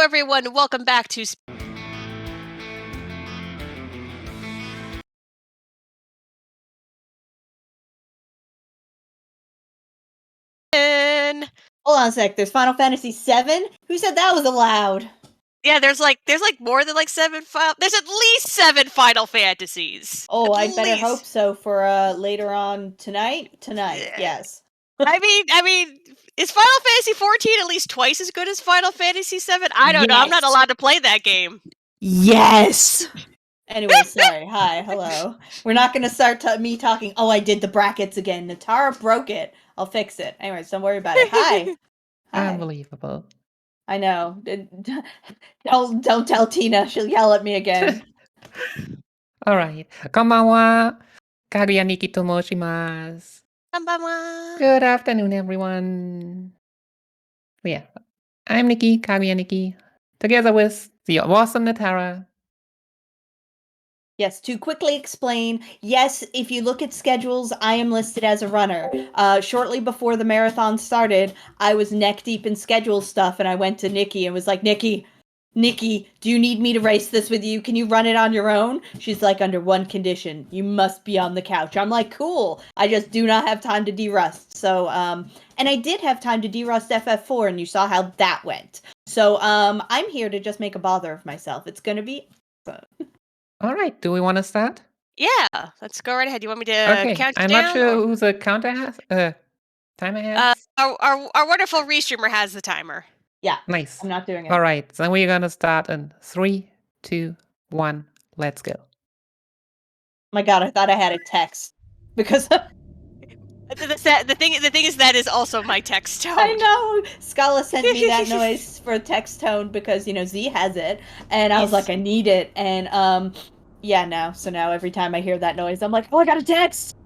everyone. Welcome back to Hold on a sec. There's Final Fantasy VII? Who said that was allowed? Yeah, there's more than 7 there's at least 7 Final Fantasies. Oh, I'd better hope so for later on tonight. Yes. I mean, is Final Fantasy 14 at least twice as good as Final Fantasy 7? I don't know. I'm not allowed to play that game. Yes. Anyway, sorry. Hi, hello. We're not going to start me talking, oh, I did the brackets again. Netara broke it. I'll fix it. Anyways, don't worry about it. Hi. Hi. Unbelievable. I know. Don't tell Tina. She'll yell at me again. Alright. Konbanwa. KagyuaNicky to moshimasu. Konbanwa. Good afternoon, everyone. Yeah. I'm Nikki, KagyuaNicky, together with the awesome Netara. Yes, to quickly explain, yes, if you look at schedules, I am listed as a runner. Shortly before the marathon started, I was neck deep in schedule stuff, and I went to Nikki and was like, Nikki, do you need me to race this with you? Can you run it on your own? She's like, under one condition, you must be on the couch. I'm like, cool. I just do not have time to derust. So, and I did have time to derust FF4, and you saw how that went. So, I'm here to just make a bother of myself. It's gonna be fun. Alright, do we want to start? Yeah, let's go right ahead. Do you want me to count I'm down? not sure who the counter has. Timer has? Our wonderful restreamer has the timer. Yeah. Nice. I'm not doing it. Alright, then we're gonna start in 3, 2, 1, let's go. My God, I thought I had a text because the thing is that is also my text tone. I know Schala sent me that noise for a text tone because Z has it, and I was like, I need it, and yeah, now every time I hear that noise, I'm like, oh, I got a text.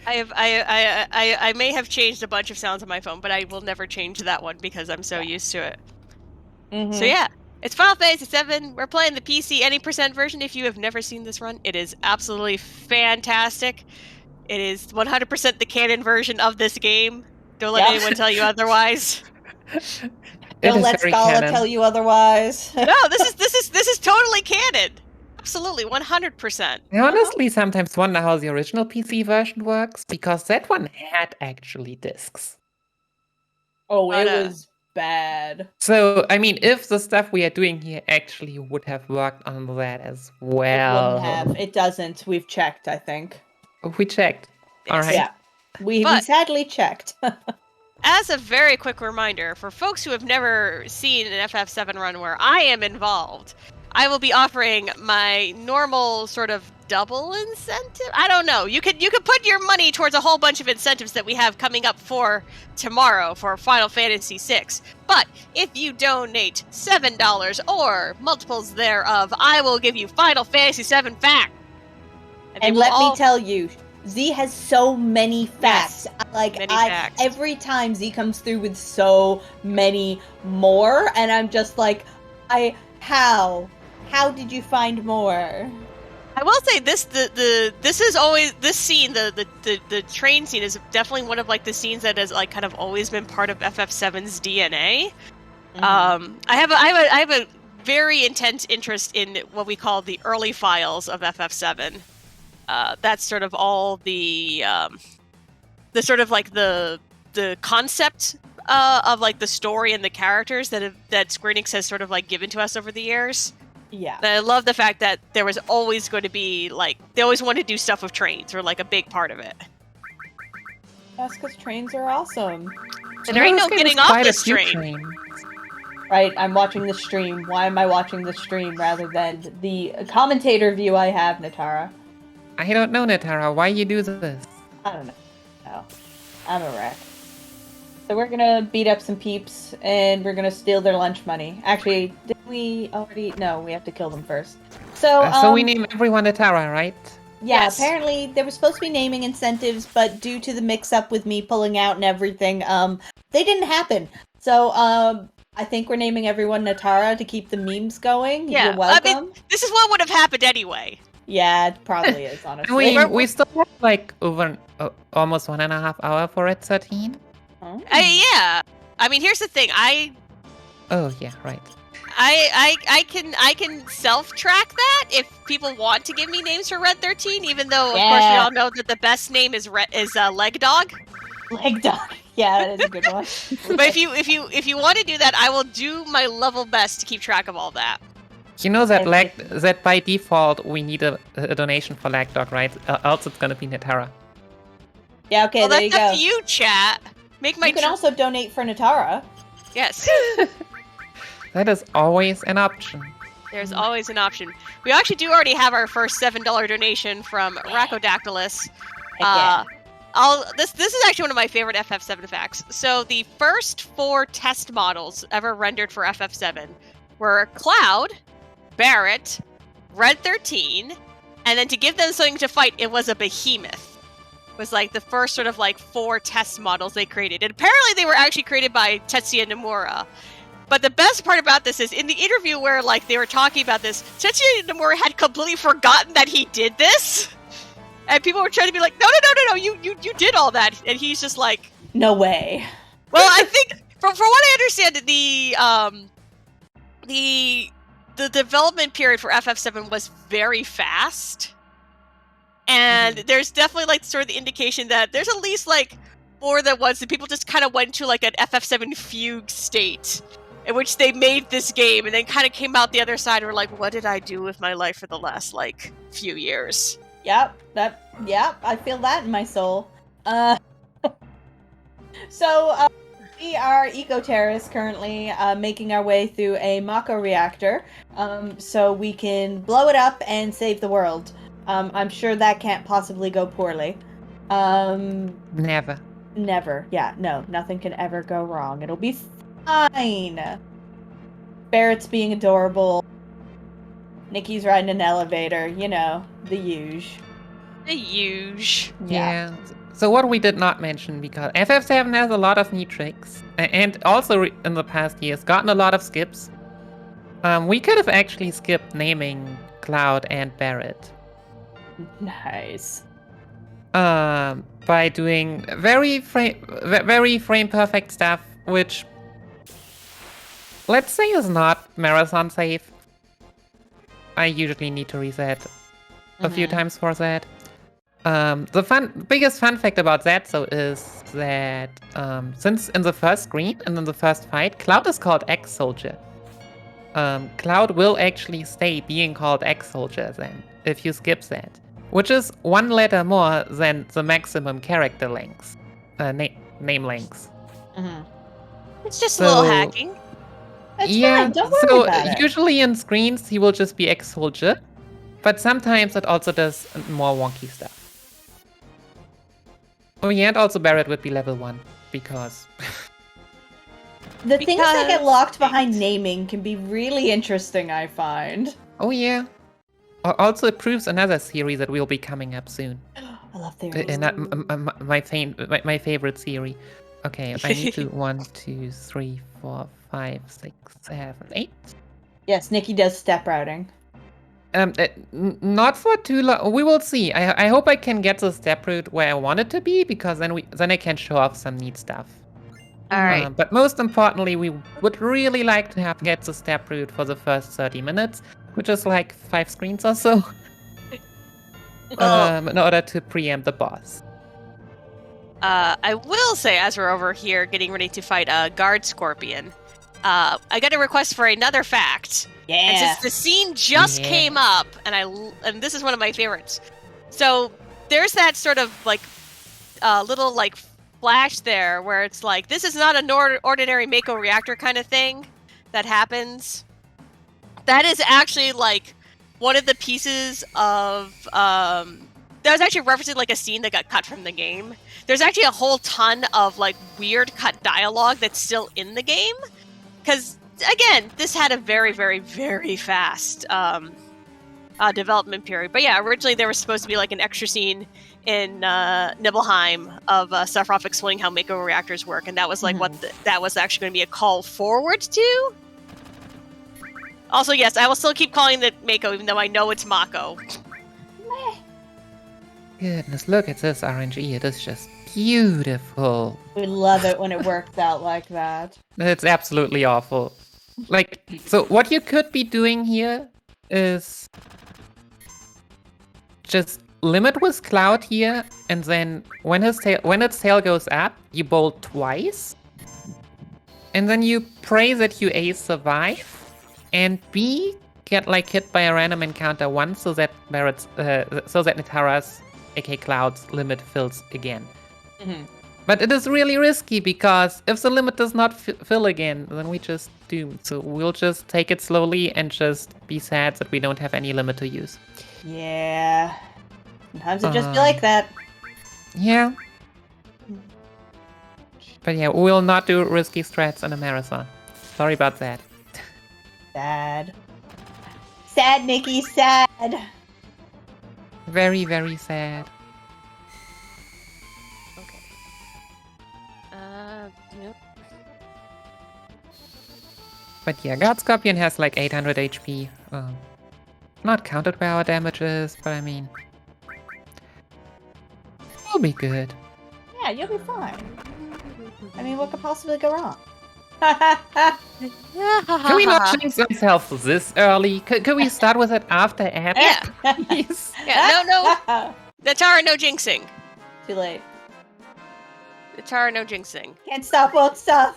I may have changed a bunch of sounds on my phone, but I will never change that one because I'm so used to it. Mm-hmm. So yeah, it's Final Fantasy VII. We're playing the PC any % version. If you have never seen this run, it is absolutely fantastic. It is 100% the canon version of this game. Don't let anyone tell you otherwise. Don't let Schala tell you otherwise. No, this is totally canon. Absolutely, 100%. I honestly sometimes wonder how the original PC version works, because that one had actually discs. Oh, it was bad. So, I mean, if the stuff we are doing here actually would have worked on that as well. It wouldn't have. It doesn't. We've checked, I think. We checked. All right. Yeah. We sadly checked. As a very quick reminder, for folks who have never seen an FF7 run where I am involved, I will be offering my normal sort of double incentive. I don't know. You could put your money towards a whole bunch of incentives that we have coming up for tomorrow for Final Fantasy VI. But if you donate $7 or multiples thereof, I will give you Final Fantasy VII facts. And let me tell you, Z has so many facts. Yes, every time Z comes through with so many more, and I'm just like, how did you find more? I will say this: this scene, the train scene, is definitely one of the scenes that has kind of always been part of FF7's DNA. Mm-hmm. I have a very intense interest in what we call the early files of FF7. That's sort of all the sort of the concept of the story and the characters that Square Enix has sort of given to us over the years. Yeah. And I love the fact that there was always going to be they always wanted to do stuff with trains, or a big part of it. That's because trains are awesome. And there ain't no getting off this train. Right, I'm watching the stream. Why am I watching the stream rather than the commentator view I have, Netara? I don't know, Netara. Why you do this? I don't know. No. I'm a wreck. So we're gonna beat up some peeps, and we're gonna steal their lunch money. Actually, did we already? No, we have to kill them first. So we name everyone Netara, right? Yeah, yes. Apparently there was supposed to be naming incentives, but due to the mix-up with me pulling out and everything, they didn't happen. So, I think we're naming everyone Netara to keep the memes going. Yeah, you're welcome. I mean, this is what would have happened anyway. Yeah, it probably is, honestly. We still have over almost 1.5 hours for Red 13. Yeah. I mean, here's the thing. I Oh yeah, right. I can self-track that if people want to give me names for Red 13, even though of course we all know that the best name is Leg Dog. Leg Dog. Yeah, that is a good one. But if you want to do that, I will do my level best to keep track of all that. You know that that by default we need a donation for Lag Dog, right? Else it's gonna be Netara. Yeah, okay, Well, there that's you go. up to you, chat. Make my You can also donate for Netara. Yes. That is always an option. There's always an option. We actually do already have our first $7 donation from Racodactylus. This is actually one of my favorite FF7 facts. So the first 4 test models ever rendered for FF7 were Cloud, Barret, Red 13, and then to give them something to fight, it was a Behemoth. It was like the first sort of like 4 test models they created. And apparently they were actually created by Tetsuya Nomura. But the best part about this is in the interview where like they were talking about this, Tetsuya Nomura had completely forgotten that he did this. And people were trying to be like, no, you did all that. And he's just like, no way. Well, I think from what I understand, the development period for FF7 was very fast. And there's definitely like sort of the indication that there's at least like more than once that people just kind of went to like an FF7 fugue state in which they made this game and then kind of came out the other side and were like, what did I do with my life for the last like few years? Yep, I feel that in my soul. So we are eco-terrorists currently making our way through a Mako reactor so we can blow it up and save the world. I'm sure that can't possibly go poorly. Never. Yeah, no, nothing can ever go wrong. It'll be fine. Barrett's being adorable. Nikki's riding an elevator, you know, the huge. Yeah. So what we did not mention, because FF7 has a lot of neat tricks, and also in the past years gotten a lot of skips. We could have actually skipped naming Cloud and Barret. Nice. By doing very frame perfect stuff, which let's say is not marathon safe. I usually need to reset a few times for that. The biggest fun fact about that is that since in the first screen and in the first fight, Cloud is called X-Soldier. Cloud will actually stay being called X-Soldier then, if you skip that. Which is 1 letter more than the maximum character lengths, name lengths. It's just a little hacking. That's fine. Don't worry about it. Usually in screens he will just be X-Soldier, but sometimes it also does more wonky stuff. Oh yeah, and also Barret would be level 1, because... The things that get locked behind naming can be really interesting, I find. Oh yeah. Also, it proves another theory that will be coming up soon. I love theories. My favorite theory. Okay, I need to 1, 2, 3, 4, 5, 6, 7, 8. Yes, Nikki does step routing. Not for too long. We will see. I hope I can get the step route where I want it to be, because then I can show off some neat stuff. All right. But most importantly, we would really like to get the step route for the first 30 minutes, which is like 5 screens or so, in order to preempt the boss. I will say, as we're over here getting ready to fight a guard scorpion, I got a request for another fact. Yeah. And since the scene just came up, and this is one of my favorites. So there's that sort of like little like flash there where it's like, this is not an ordinary Mako reactor kind of thing that happens. That is actually like one of the pieces of that was actually referencing like a scene that got cut from the game. There's actually a whole ton of like weird cut dialogue that's still in the game, because again, this had a very, very, very fast development period. But yeah, originally there was supposed to be like an extra scene in Nibelheim of Sephiroth explaining how Mako reactors work, and that was like that was actually going to be a call forward to. Also, yes, I will still keep calling it Mako, even though I know it's Mako. Goodness, look at this RNG. It is just beautiful. We love it when it works out like that. It's absolutely awful. Like, so what you could be doing here is just limit with Cloud here, and then when its tail goes up, you bolt twice, and then you pray that you A, survive, and B, get like hit by a random encounter once, so that Netara's, aka Cloud's, limit fills again. Mhm. But it is really risky because if the limit does not fill again, then we just doom. So we'll just take it slowly and just be sad that we don't have any limit to use. Yeah. Sometimes it just be like that. Yeah. But yeah, we'll not do risky strats in a marathon. Sorry about that. Sad. Sad, Nikki, sad. Very, very sad. Okay. Yep. But yeah, God Scorpion has like 800 HP. Not counted by our damages, but I mean, we'll be good. Yeah, you'll be fine. I mean, what could possibly go wrong? Can we not jinx ourselves this early? Could we start with it after Epic? Yeah. Please? Yeah, no. Natara, no jinxing. Too late. Natara, no jinxing. Can't stop, won't stop.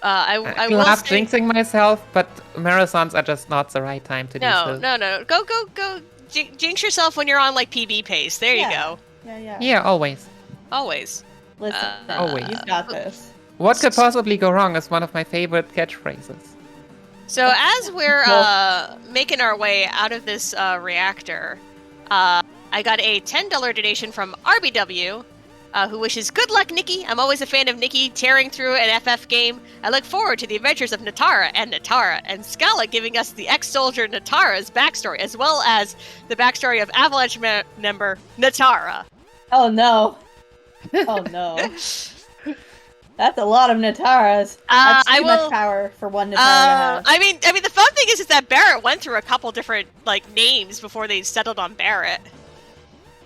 I will love say... jinxing myself, but marathons are just not the right time to do so. No. Go. Jinx yourself when you're on like PB pace. There you go. Yeah. Yeah, always. Always. Listen, always. you've got this. What could possibly go wrong is one of my favorite catchphrases. So as we're making our way out of this reactor, I got a $10 donation from RBW, who wishes good luck, Nikki. I'm always a fan of Nikki tearing through an FF game. I look forward to the adventures of Netara, and Scala giving us the ex-soldier Netara's backstory, as well as the backstory of Avalanche member Netara. Oh no. Oh no. That's a lot of Nataras. That's too much power for one Natara to have. I mean, the fun thing is that Barrett went through a couple different like names before they settled on Barrett.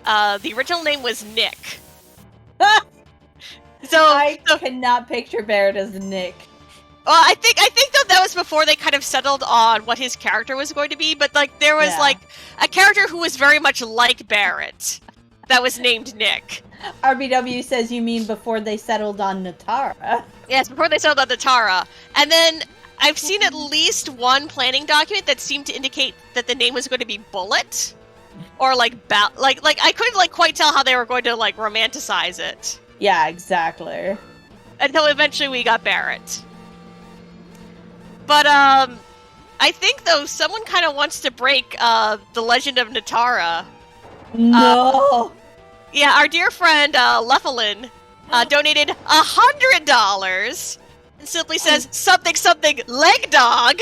The original name was Nick. I cannot picture Barrett as Nick. Well, I think though that was before they kind of settled on what his character was going to be. But like there was like a character who was very much like Barrett that was named Nick. RBW says you mean before they settled on Netara. Yes, before they settled on Netara. And then I've seen at least one planning document that seemed to indicate that the name was going to be Bullet. Or like I couldn't like quite tell how they were going to like romanticize it. Yeah, exactly. Until eventually we got Barrett. But I think though someone kind of wants to break the legend of Netara. No. Yeah, our dear friend Leffelin donated $100 and simply says something leg dog.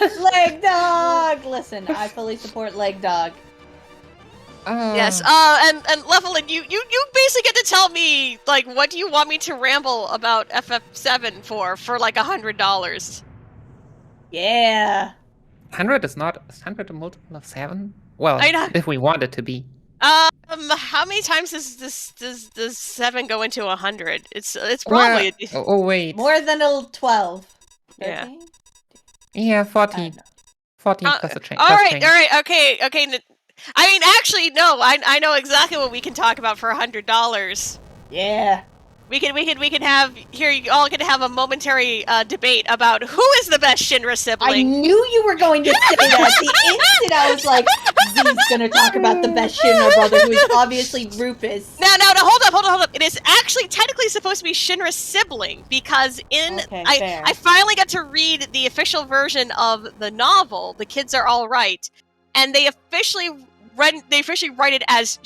Leg dog. Listen, I fully support leg dog. Yes. And Leffelin, you basically get to tell me like what do you want me to ramble about FF7 for like $100? Yeah. 100 is not 100 a multiple of 7? Well, I know. If we want it to be. How many times does 7 go into 100? It's probably wait. More than a 12. 13? Yeah. Yeah, 14. 14 plus a change. All right, okay. I mean, actually, no. I know exactly what we can talk about for $100. Yeah. We can have here. You all can have a momentary debate about who is the best Shinra sibling. I knew you were going to say that. The instant I was like, Z's gonna talk about the best Shinra brother, who is obviously Rufus. No, hold up. It is actually technically supposed to be Shinra's sibling because I finally got to read the official version of the novel. The Kids Are All Right, and they officially write it as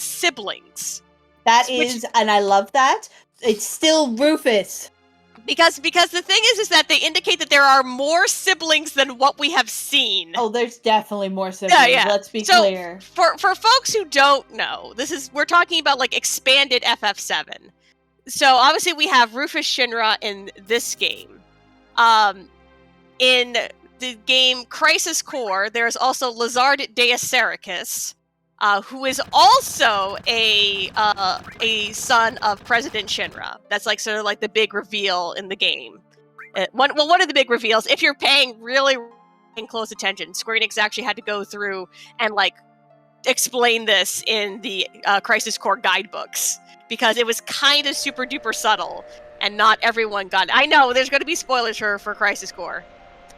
siblings. That is, and I love that. It's still Rufus. Because the thing is that they indicate that there are more siblings than what we have seen. Oh, there's definitely more siblings. Yeah. Let's be clear. For folks who don't know, we're talking about like expanded FF7. So obviously we have Rufus Shinra in this game. In the game Crisis Core, there's also Lazard Deacericus, who is also a son of President Shinra. That's like sort of like the big reveal in the game. one of the big reveals, if you're paying really close attention, Square Enix actually had to go through and like explain this in the Crisis Core guidebooks because it was kind of super duper subtle and not everyone got it. I know there's going to be spoilers for Crisis Core.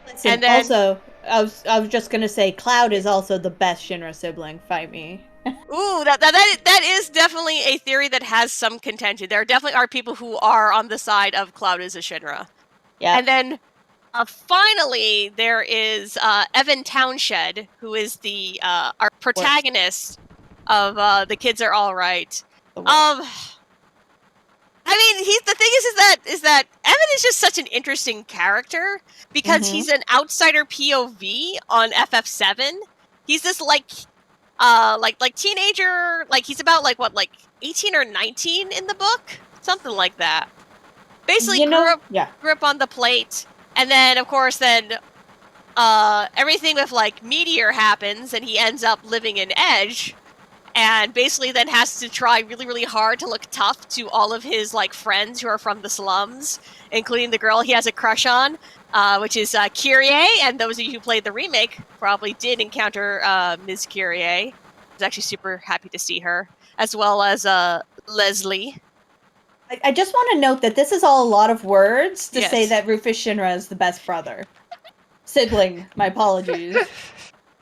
Listen, And then, also, I was just gonna say, Cloud is also the best Shinra sibling. Fight me. ooh, that is definitely a theory that has some contention. There definitely are people who are on the side of Cloud as a Shinra. Yeah. And then finally, there is Evan Townshed, who is the our protagonist of The Kids Are All Right. I mean, the thing is that Evan is just such an interesting character because he's an outsider POV on FF7. He's this like teenager, like he's about like 18 or 19 in the book, something like that. Basically, grew up on the plate, and then of course everything with like Meteor happens, and he ends up living in Edge. And basically then has to try really, really hard to look tough to all of his like friends who are from the slums, including the girl he has a crush on, which is Kyrie. And those of you who played the remake probably did encounter Ms. Kyrie. I was actually super happy to see her, as well as Leslie. I just want to note that this is all a lot of words to Yes. say that Rufus Shinra is the best brother. Sibling, my apologies.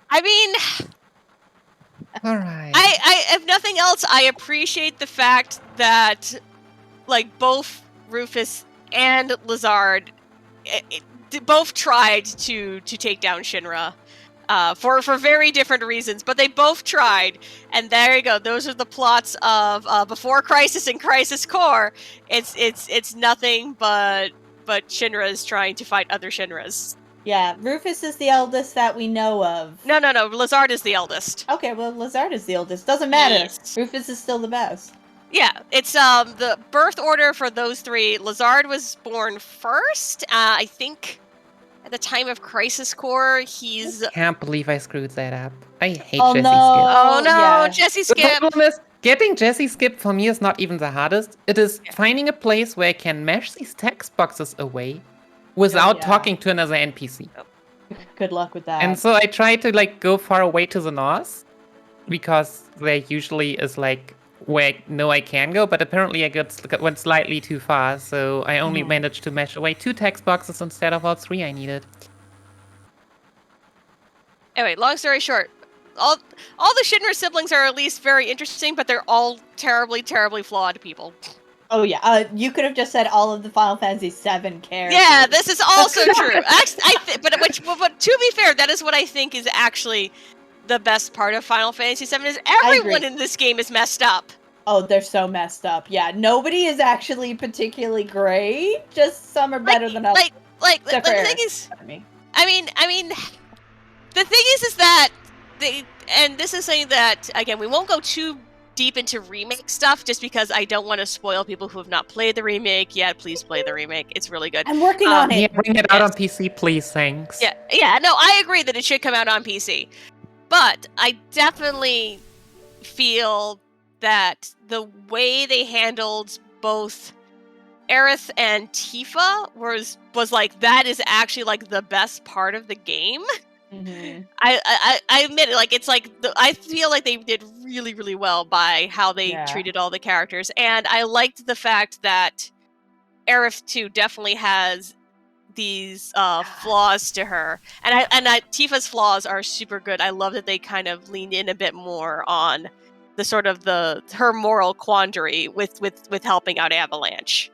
I mean... All right. I if nothing else, I appreciate the fact that, like, both Rufus and Lazard both tried to take down Shinra for very different reasons, but they both tried, and there you go. Those are the plots of Before Crisis and Crisis Core. It's nothing but Shinras trying to fight other Shinras. Yeah, Rufus is the eldest that we know of. No, Lazard is the eldest. Okay, well, Lazard is the eldest. Doesn't matter. Yes. Rufus is still the best. Yeah, it's the birth order for those three. Lazard was born first. I think at the time of Crisis Core, he's... Can't believe I screwed that up. I hate Oh, Jesse no. Skip. Oh no, yeah. Jesse The Skip! problem is, getting Jesse Skip for me is not even the hardest. It is finding a place where I can mash these text boxes away without talking to another NPC. Good luck with that. And so I try to like go far away to the north because there usually is like where I know I can go, but apparently I went slightly too far, so I only managed to mash away 2 text boxes instead of all 3 I needed. Anyway, long story short, all the Shinra siblings are at least very interesting, but they're all terribly, terribly flawed people. Oh yeah, you could have just said all of the Final Fantasy VII characters. Yeah, this is also true. Actually, but to be fair, that is what I think is actually the best part of Final Fantasy VII is everyone in this game is messed up. Oh, they're so messed up. Yeah, nobody is actually particularly great. Just some are better than others. The thing is, I mean, the thing is that and this is something that again we won't go too deep into remake stuff just because I don't want to spoil people who have not played the remake yet. Please play the remake. It's really good. I'm working on it. Yeah, bring it out on PC, please, thanks. Yeah, no, I agree that it should come out on PC. But I definitely feel that the way they handled both Aerith and Tifa was like that is actually like the best part of the game. Mm-hmm. I admit it, like it's like I feel like they did really, really well by how they treated all the characters, and I liked the fact that Aerith too definitely has these flaws to her, and Tifa's flaws are super good. I love that they kind of leaned in a bit more on the sort of her moral quandary with helping out Avalanche,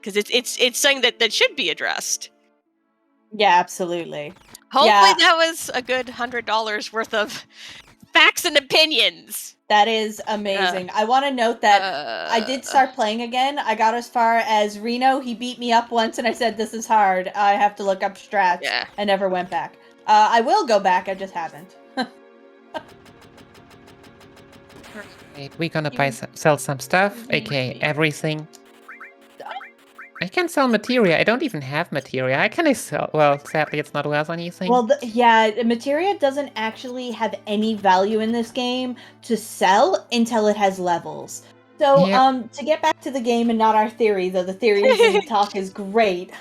because it's something that should be addressed. Yeah, absolutely. Hopefully that was a good $100 worth of facts and opinions. That is amazing. I want to note that I did start playing again. I got as far as Reno. He beat me up once, and I said, "This is hard. I have to look up strats." Yeah. I never went back. I will go back. I just haven't. Wait, we're gonna sell some stuff. Okay, everything. I can sell materia. I don't even have materia. How can I sell? Well, sadly, it's not worth anything. Well, materia doesn't actually have any value in this game to sell until it has levels. So, to get back to the game and not our theory, though the theory talk is great.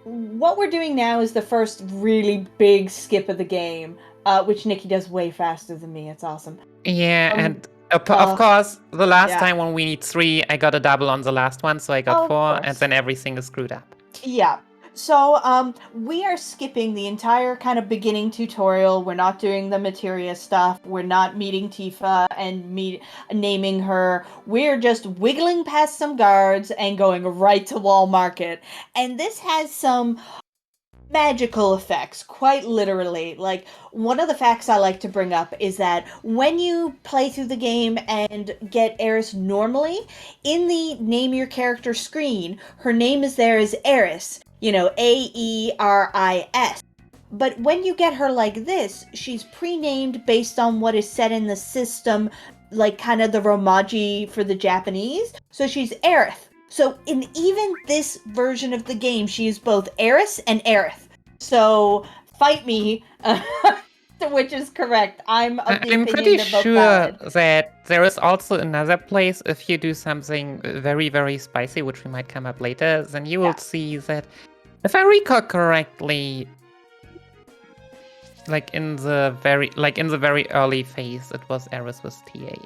What we're doing now is the first really big skip of the game, which Nikki does way faster than me. It's awesome. Yeah, and of course, the last yeah. time when we need 3, I got a double on the last one, so I got 4, and then everything is screwed up. Yeah. So, we are skipping the entire kind of beginning tutorial. We're not doing the Materia stuff. We're not meeting Tifa and naming her. We're just wiggling past some guards and going right to Wall Market. And this has some magical effects, quite literally. Like, one of the facts I like to bring up is that when you play through the game and get Eris normally, in the name your character screen, her name is there as Eris, Aeris. But when you get her like this, she's pre-named based on what is set in the system, like kind of the Romaji for the Japanese. So she's Aerith. So in even this version of the game, she is both Eris and Aerith. So fight me, which is correct. I'm pretty sure that there is also another place. If you do something very, very spicy, which we might come up later, then you will see that, if I recall correctly, in the very early phase, it was Eris with TH.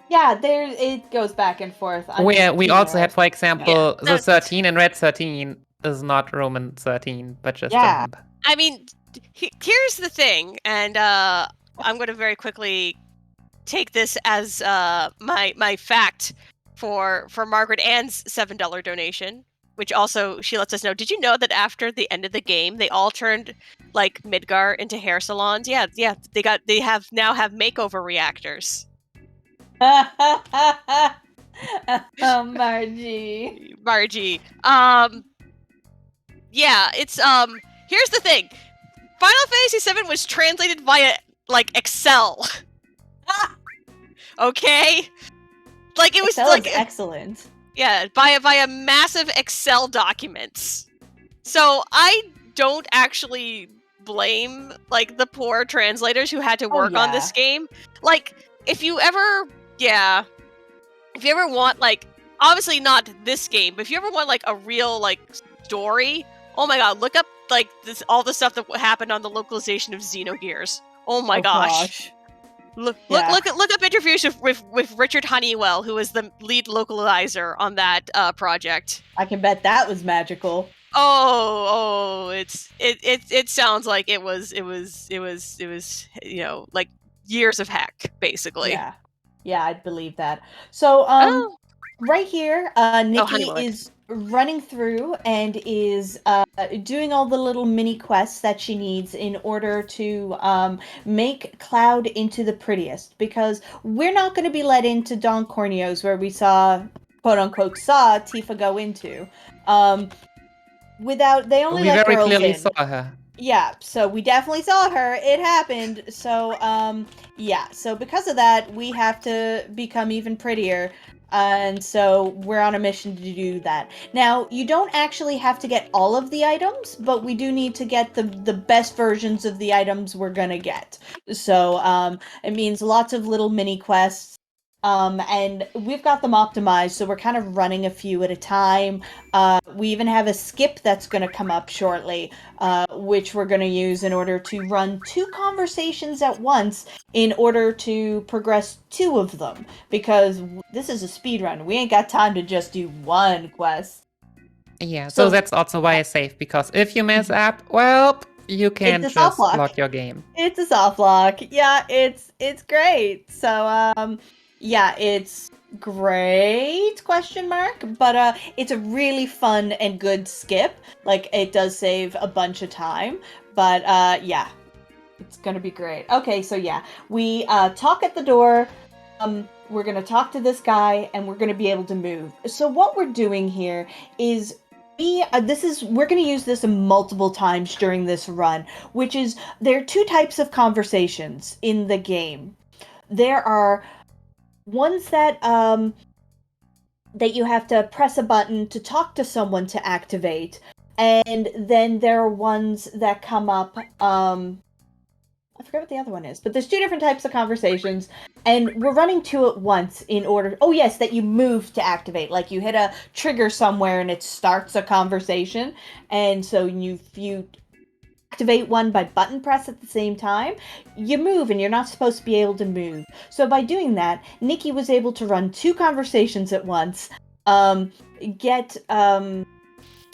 Yeah, it goes back and forth. We also had, for example, the 13 and Red 13 is not Roman 13, but just a number. I mean, here's the thing, and I'm going to very quickly take this as my fact for Margaret Ann's $7 donation, which also she lets us know. Did you know that after the end of the game, they all turned Midgar into hair salons? Yeah, they now have makeover reactors. Margie. Yeah, it's here's the thing. Final Fantasy VII was translated via Excel. Okay? It was Excel is excellent. Yeah, via massive Excel documents. So I don't actually blame the poor translators who had to work on this game. If you ever want obviously not this game, but if you ever want a real story, oh my god, look up all the stuff that happened on the localization of Xenogears. Oh my gosh. Look up interviews with Richard Honeywell, who was the lead localizer on that project. I can bet that was magical. It sounds like it was years of heck, basically. Yeah, I'd believe that. So right here, Nikki is running through and is doing all the little mini quests that she needs in order to make Cloud into the prettiest, because we're not going to be let into Don Corneo's, where we quote unquote saw Tifa go into. They only let girls in. We very clearly saw her. Yeah, so we definitely saw her. It happened. So, so because of that, we have to become even prettier. And so we're on a mission to do that. Now, you don't actually have to get all of the items, but we do need to get the best versions of the items we're gonna get. So, it means lots of little mini quests. And we've got them optimized, so we're kind of running a few at a time. We even have a skip that's going to come up shortly, which we're going to use in order to run 2 conversations at once in order to progress 2 of them. Because this is a speedrun. We ain't got time to just do 1 quest. Yeah, so that's also why I save, because if you mess up, well, you can just lock your game. It's a soft lock. Yeah, it's great. So, yeah, it's great, question mark, but it's a really fun and good skip. It does save a bunch of time, but yeah, it's gonna be great. Okay, so yeah, we talk at the door, we're gonna talk to this guy, and we're gonna be able to move. So what we're doing here is we're going to use this multiple times during this run, which is, there are 2 types of conversations in the game. There are ones that you have to press a button to talk to someone to activate, and then there are ones that come up I forget what the other one is, but there's 2 different types of conversations, and we're running 2 at once in order. Oh yes, that you move to activate. Like you hit a trigger somewhere and it starts a conversation, and so if you activate one by button press at the same time, you move, and you're not supposed to be able to move. So by doing that, Nikki was able to run 2 conversations at once, get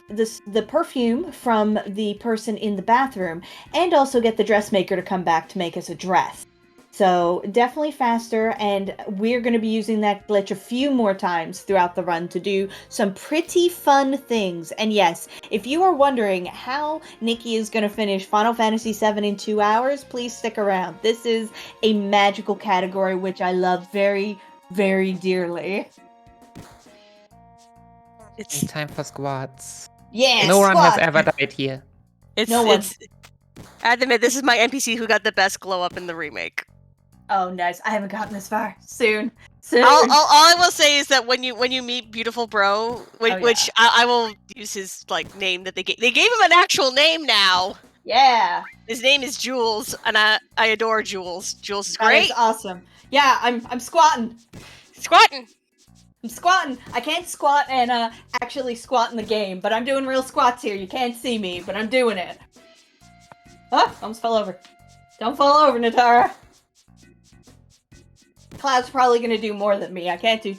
the perfume from the person in the bathroom, and also get the dressmaker to come back to make us a dress. So definitely faster, and we're going to be using that glitch a few more times throughout the run to do some pretty fun things. And yes, if you are wondering how Nikki is going to finish Final Fantasy VII in 2 hours, please stick around. This is a magical category which I love very, very dearly. It's time for squads. Yeah, No one has squad. ever died here. No one. I have to admit, this is my NPC who got the best glow up in the remake. Oh, nice. I haven't gotten this far. Soon. All I will say is that when you meet Beautiful Bro, which I will use his name that they gave him an actual name now. Yeah. His name is Jules, and I adore Jules. Jules is great. That is awesome. Yeah, I'm squatting. Squatting. I'm squatting. I can't squat and actually squat in the game, but I'm doing real squats here. You can't see me, but I'm doing it. Oh, almost fell over. Don't fall over, Netara. Cloud's probably gonna do more than me. I can't do,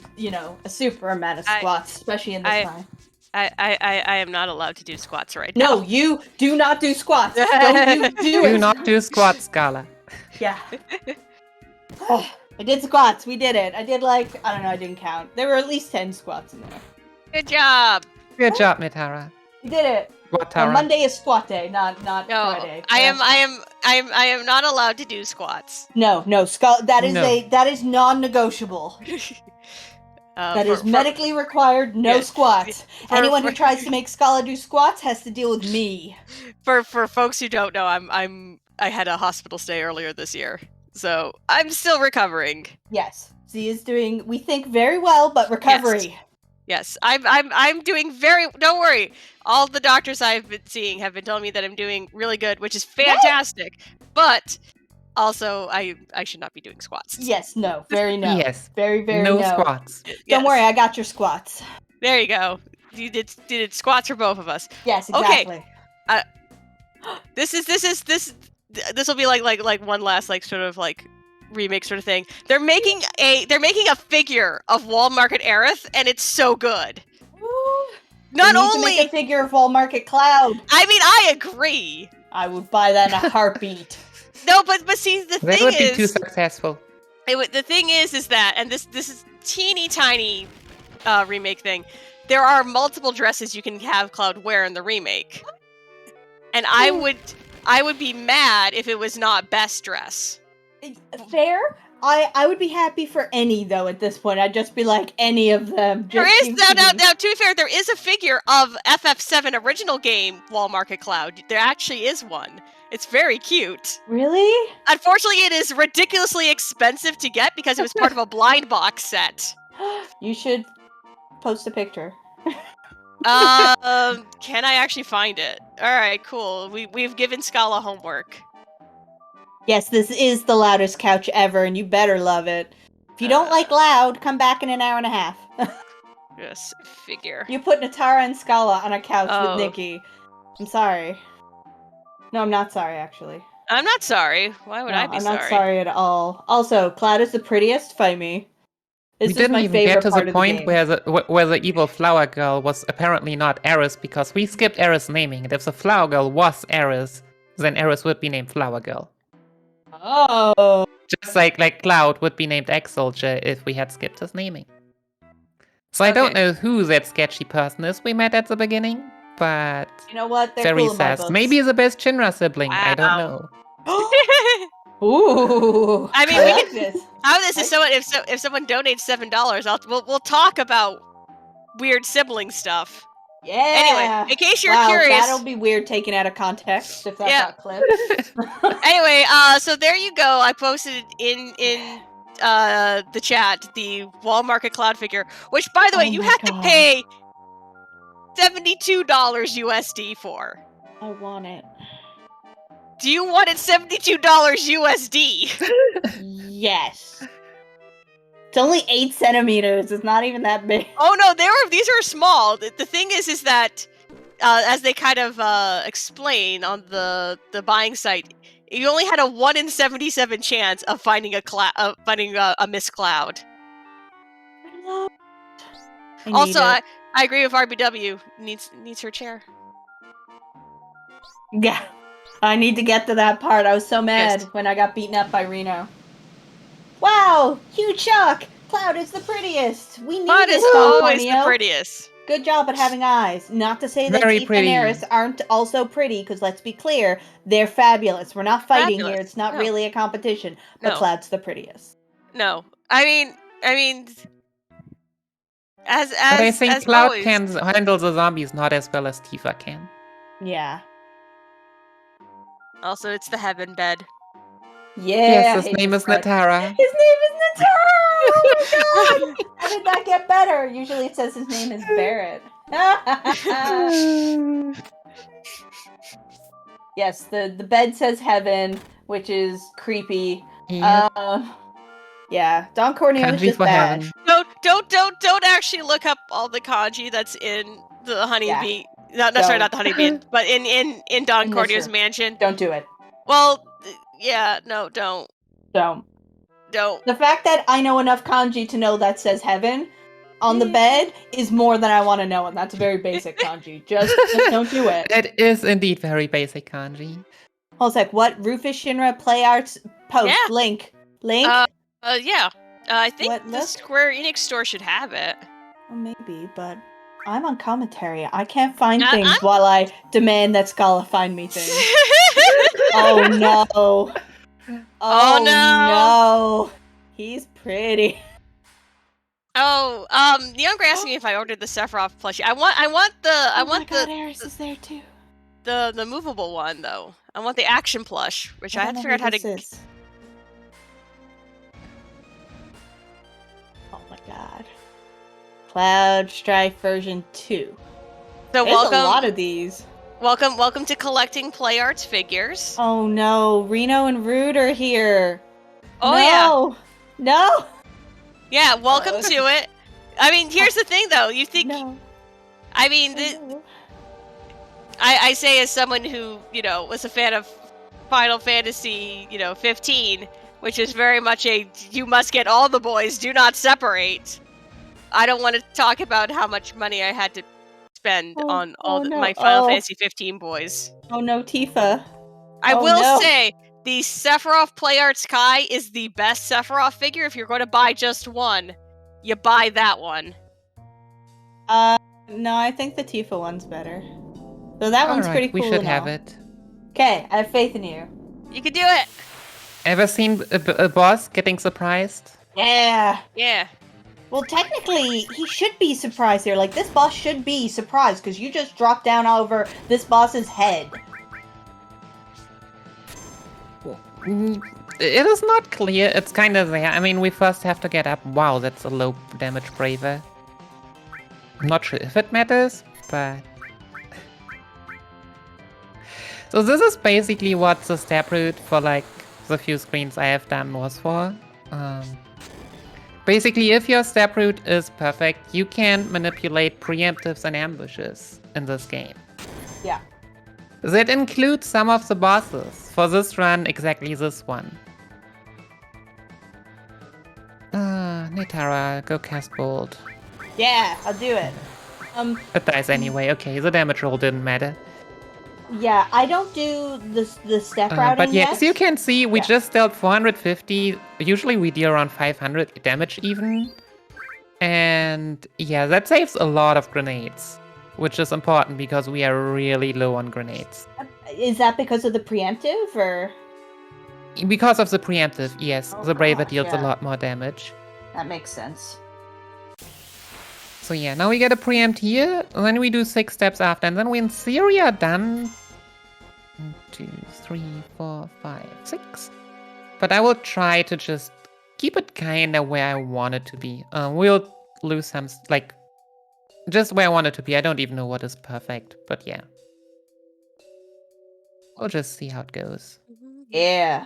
a super amount of squats, especially in this time. I am not allowed to do squats right now. No, you do not do squats. Don't you do it. Do not do squats, Schala. Yeah. I did squats. We did it. I did I don't know, I didn't count. There were at least 10 squats in there. Good job. Good job, Netara. We did it. What, Tara? Monday is squat day, not No, Friday. I am not allowed to do squats. No, that is non-negotiable. That is medically required. No squats. Anyone who tries to make Schala do squats has to deal with me. For folks who don't know, I had a hospital stay earlier this year, so I'm still recovering. Yes, Z is doing, we think, very well, but recovery. Yes, I'm doing very. Don't worry. All the doctors I've been seeing have been telling me that I'm doing really good, which is fantastic. Yay! But also, I should not be doing squats. Yes, no, very no. Yes, very no squats. Don't worry, I got your squats. There you go. You did squats for both of us. Yes, exactly. Okay. This will be like one last sort of remake sort of thing. They're making a figure of Wall Market Aerith, and it's so good. Ooh. Not we need only to make a figure of Wall Market Cloud. I mean, I agree. I would buy that in a heartbeat. No, but see, the thing is, that would be too successful. The thing is that, and this is teeny tiny remake thing. There are multiple dresses you can have Cloud wear in the remake, and I would be mad if it was not best dress. Fair. I would be happy for any, though, at this point. I'd just be like, any of them. Now, to be fair, there is a figure of FF7 original game Wall Market Cloud. There actually is one. It's very cute. Really? Unfortunately, it is ridiculously expensive to get because it was part of a blind box set. You should post a picture. Can I actually find it? Alright, cool. We've given Schala homework. Yes, this is the loudest couch ever, and you better love it. If you don't like loud, come back in an hour and a half. Yes, figure. You put Netara and Schala on a couch with Nikki. I'm sorry. No, I'm not sorry, actually. I'm not sorry. Why would I be sorry? I'm not sorry at all. Also, Cloud is the prettiest. Fight me. We didn't even get to the point where the evil flower girl was apparently not Eris, because we skipped Eris naming, and if the flower girl was Eris, then Eris would be named Flower Girl. Oh. Just like Cloud would be named X-Soldier if we had skipped his naming. So I don't know who that sketchy person is we met at the beginning, but you know what? They're very cool sass. Maybe the best Shinra sibling. Wow. I don't know. Ooh. I mean, how this is if someone donates $7, we'll talk about weird sibling stuff. Yeah. Anyway, in case you're curious, that'll be weird taken out of context if that got clipped. Anyway, so there you go. I posted in the chat the Wall Market Cloud figure, which, by the way, you have to pay $72 USD for. I want it. Do you want it $72 USD? Yes. It's only 8 centimeters. It's not even that big. Oh no, these are small. The thing is that as they kind of explain on the buying site, you only had a 1 in 77 chance of finding a mist cloud. Also, I agree with RBW. Needs her chair. Yeah. I need to get to that part. I was so mad Yes. when I got beaten up by Reno. Wow! Huge shock! Cloud is the prettiest! We need Cloud this, is Don always the Corneo. prettiest. Good job at having eyes. Not to say that Very Tifa and pretty. Eris aren't also pretty, because let's be clear, they're fabulous. We're not fighting here. Fabulous. It's not No. really a competition. But No. Cloud's the prettiest. No. I mean, as But I think Cloud always. can handle the zombies not as well as Tifa can. Yeah. Also, it's the heaven bed. Yeah. Yes, his name is Netara. His name is Netara! Oh my god! How did that get better? Usually it says his name is Barrett. Yes, the bed says heaven, which is creepy. Yep. Yeah, Don Corneo is Kanji just for bad. heaven. Don't actually look up all the kanji that's in the honeybee. No, sorry, Don't. not the honeybee, but in Don In this Corneo's room. mansion. Don't do it. Well, yeah, no, don't. Don't. Don't. The fact that I know enough kanji to know that says heaven on the bed is more than I want to know, and that's very basic kanji. Just don't do it. It is indeed very basic kanji. I was like, what? Rufus Shinra Play Arts post. Yeah. Link. Yeah. I think What, the look? Square Enix store should have it. Well, maybe, but I'm on commentary. I can't find Uh-uh. things while I demand that Schala find me things. Oh no. Oh, no. No. He's pretty. Oh, Younger asked me if I ordered the Sephiroth plushie. I want Eris is there too. the movable one though. I want the action plush, which I had to figure out how to. Is. Oh my god. Cloud Strife version 2. So There's welcome, a lot of these. welcome to collecting Play Arts figures. Oh no, Reno and Rude are here. Oh no. No. Yeah, welcome to it. I mean, here's the thing though. You think? No. I mean, No. I say as someone who was a fan of Final Fantasy 15, which is very much a you must get all the boys, do not separate. I don't want to talk about how much money I had to spend on my Final Fantasy 15 boys. Oh no, Tifa. I will say, the Sephiroth Play Arts Kai is the best Sephiroth figure. If you're going to buy just one, you buy that one. No, I think the Tifa one's better. So that one's pretty cool. We should have it. Okay, I have faith in you. You can do it! Ever seen a boss getting surprised? Yeah. Yeah. Well, technically, he should be surprised here. Like, this boss should be surprised, because you just dropped down over this boss's head. It is not clear. It's kind of there. I mean, we first have to get up. Wow, that's a low damage Braver. I'm not sure if it matters, but... So this is basically what the step route for, like, the few screens I have done was for. Basically, if your step route is perfect, you can manipulate preemptives and ambushes in this game. Yeah. That includes some of the bosses. For this run, exactly this one. Netara, go cast Bolt. Yeah, I'll do it. It dies anyway. Okay, the damage roll didn't matter. Yeah, I don't do the step routing but yes, yet. you can see we just dealt 450. Usually we deal around 500 damage even. And yeah, that saves a lot of grenades. Which is important because we are really low on grenades. Is that because of the preemptive, or...? Because of the preemptive, yes. Oh, the Braver gosh, deals a yeah. lot more damage. That makes sense. So yeah, now we get a preempt here, and then we do 6 steps after, and then we in theory are done. 1, 2, 3, 4, 5, 6. But I will try to just keep it kinda where I want it to be. We'll lose some, like, just where I want it to be. I don't even know what is perfect, but yeah. We'll just see how it goes. Yeah.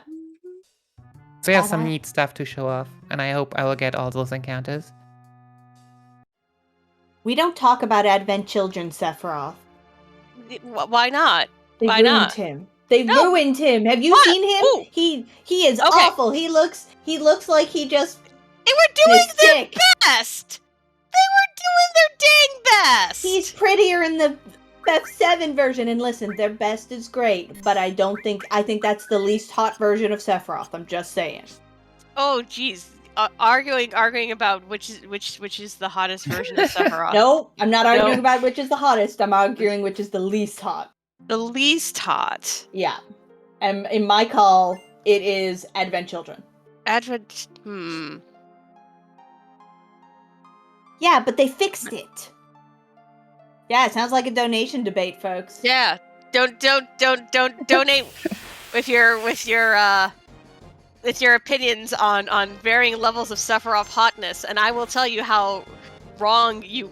There's some neat stuff to show off, and I hope I will get all those encounters. We don't talk about Advent Children, Sephiroth. Why not? They Why ruined not? him. They No. ruined him. Have you What? seen him? Ooh. He is Okay. awful. He looks like he just They were doing is their sick. best. They were doing their dang best. He's prettier in the F7 version, and listen, their best is great, but I think that's the least hot version of Sephiroth. I'm just saying. Oh, jeez. Arguing about which is the hottest version of Sephiroth. No, I'm not arguing about which is the hottest. I'm arguing which is the least hot. The least hot. Yeah. And in my call, it is Advent Children. Advent. Yeah, but they fixed it. Yeah, it sounds like a donation debate, folks. Yeah. Don't donate with your opinions on varying levels of Sephiroth hotness, and I will tell you how right or wrong you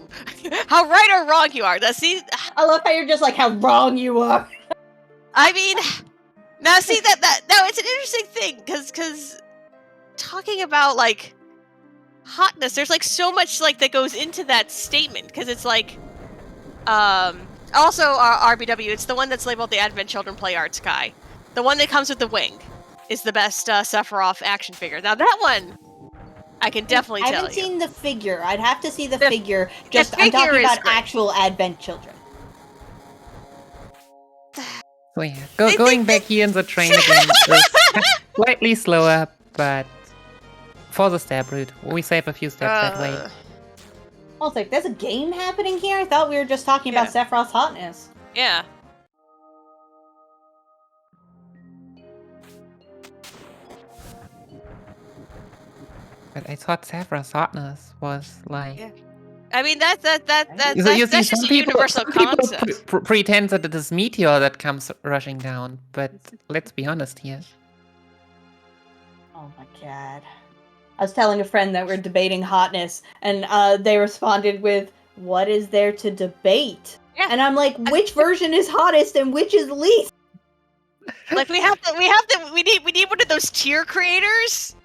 are. I love how you're just like how wrong you are. I mean, now see that it's an interesting thing because talking about like hotness, there's like so much like that goes into that statement because it's like, also RBW, it's the one that's labeled the Advent Children Play Arts guy, the one that comes with the wing, is the best Sephiroth action figure. Now that one, I can definitely tell you. I haven't seen the figure. I'd have to see the figure. I'm talking about actual Advent Children. So yeah, going back here in the train again is slightly slower, but for the stab route, we save a few steps that way. I was like, there's a game happening here? I thought we were just talking about Sephiroth's hotness. Yeah. But I thought Sephiroth's hotness was like... Yeah. I mean, that's just a universal concept. People pretend that it is Meteor that comes rushing down, but let's be honest here. Oh my god. I was telling a friend that we're debating hotness, and they responded with, "What is there to debate?" Yeah. And I'm like, which version is hottest and which is least? Like we need one of those tier creators,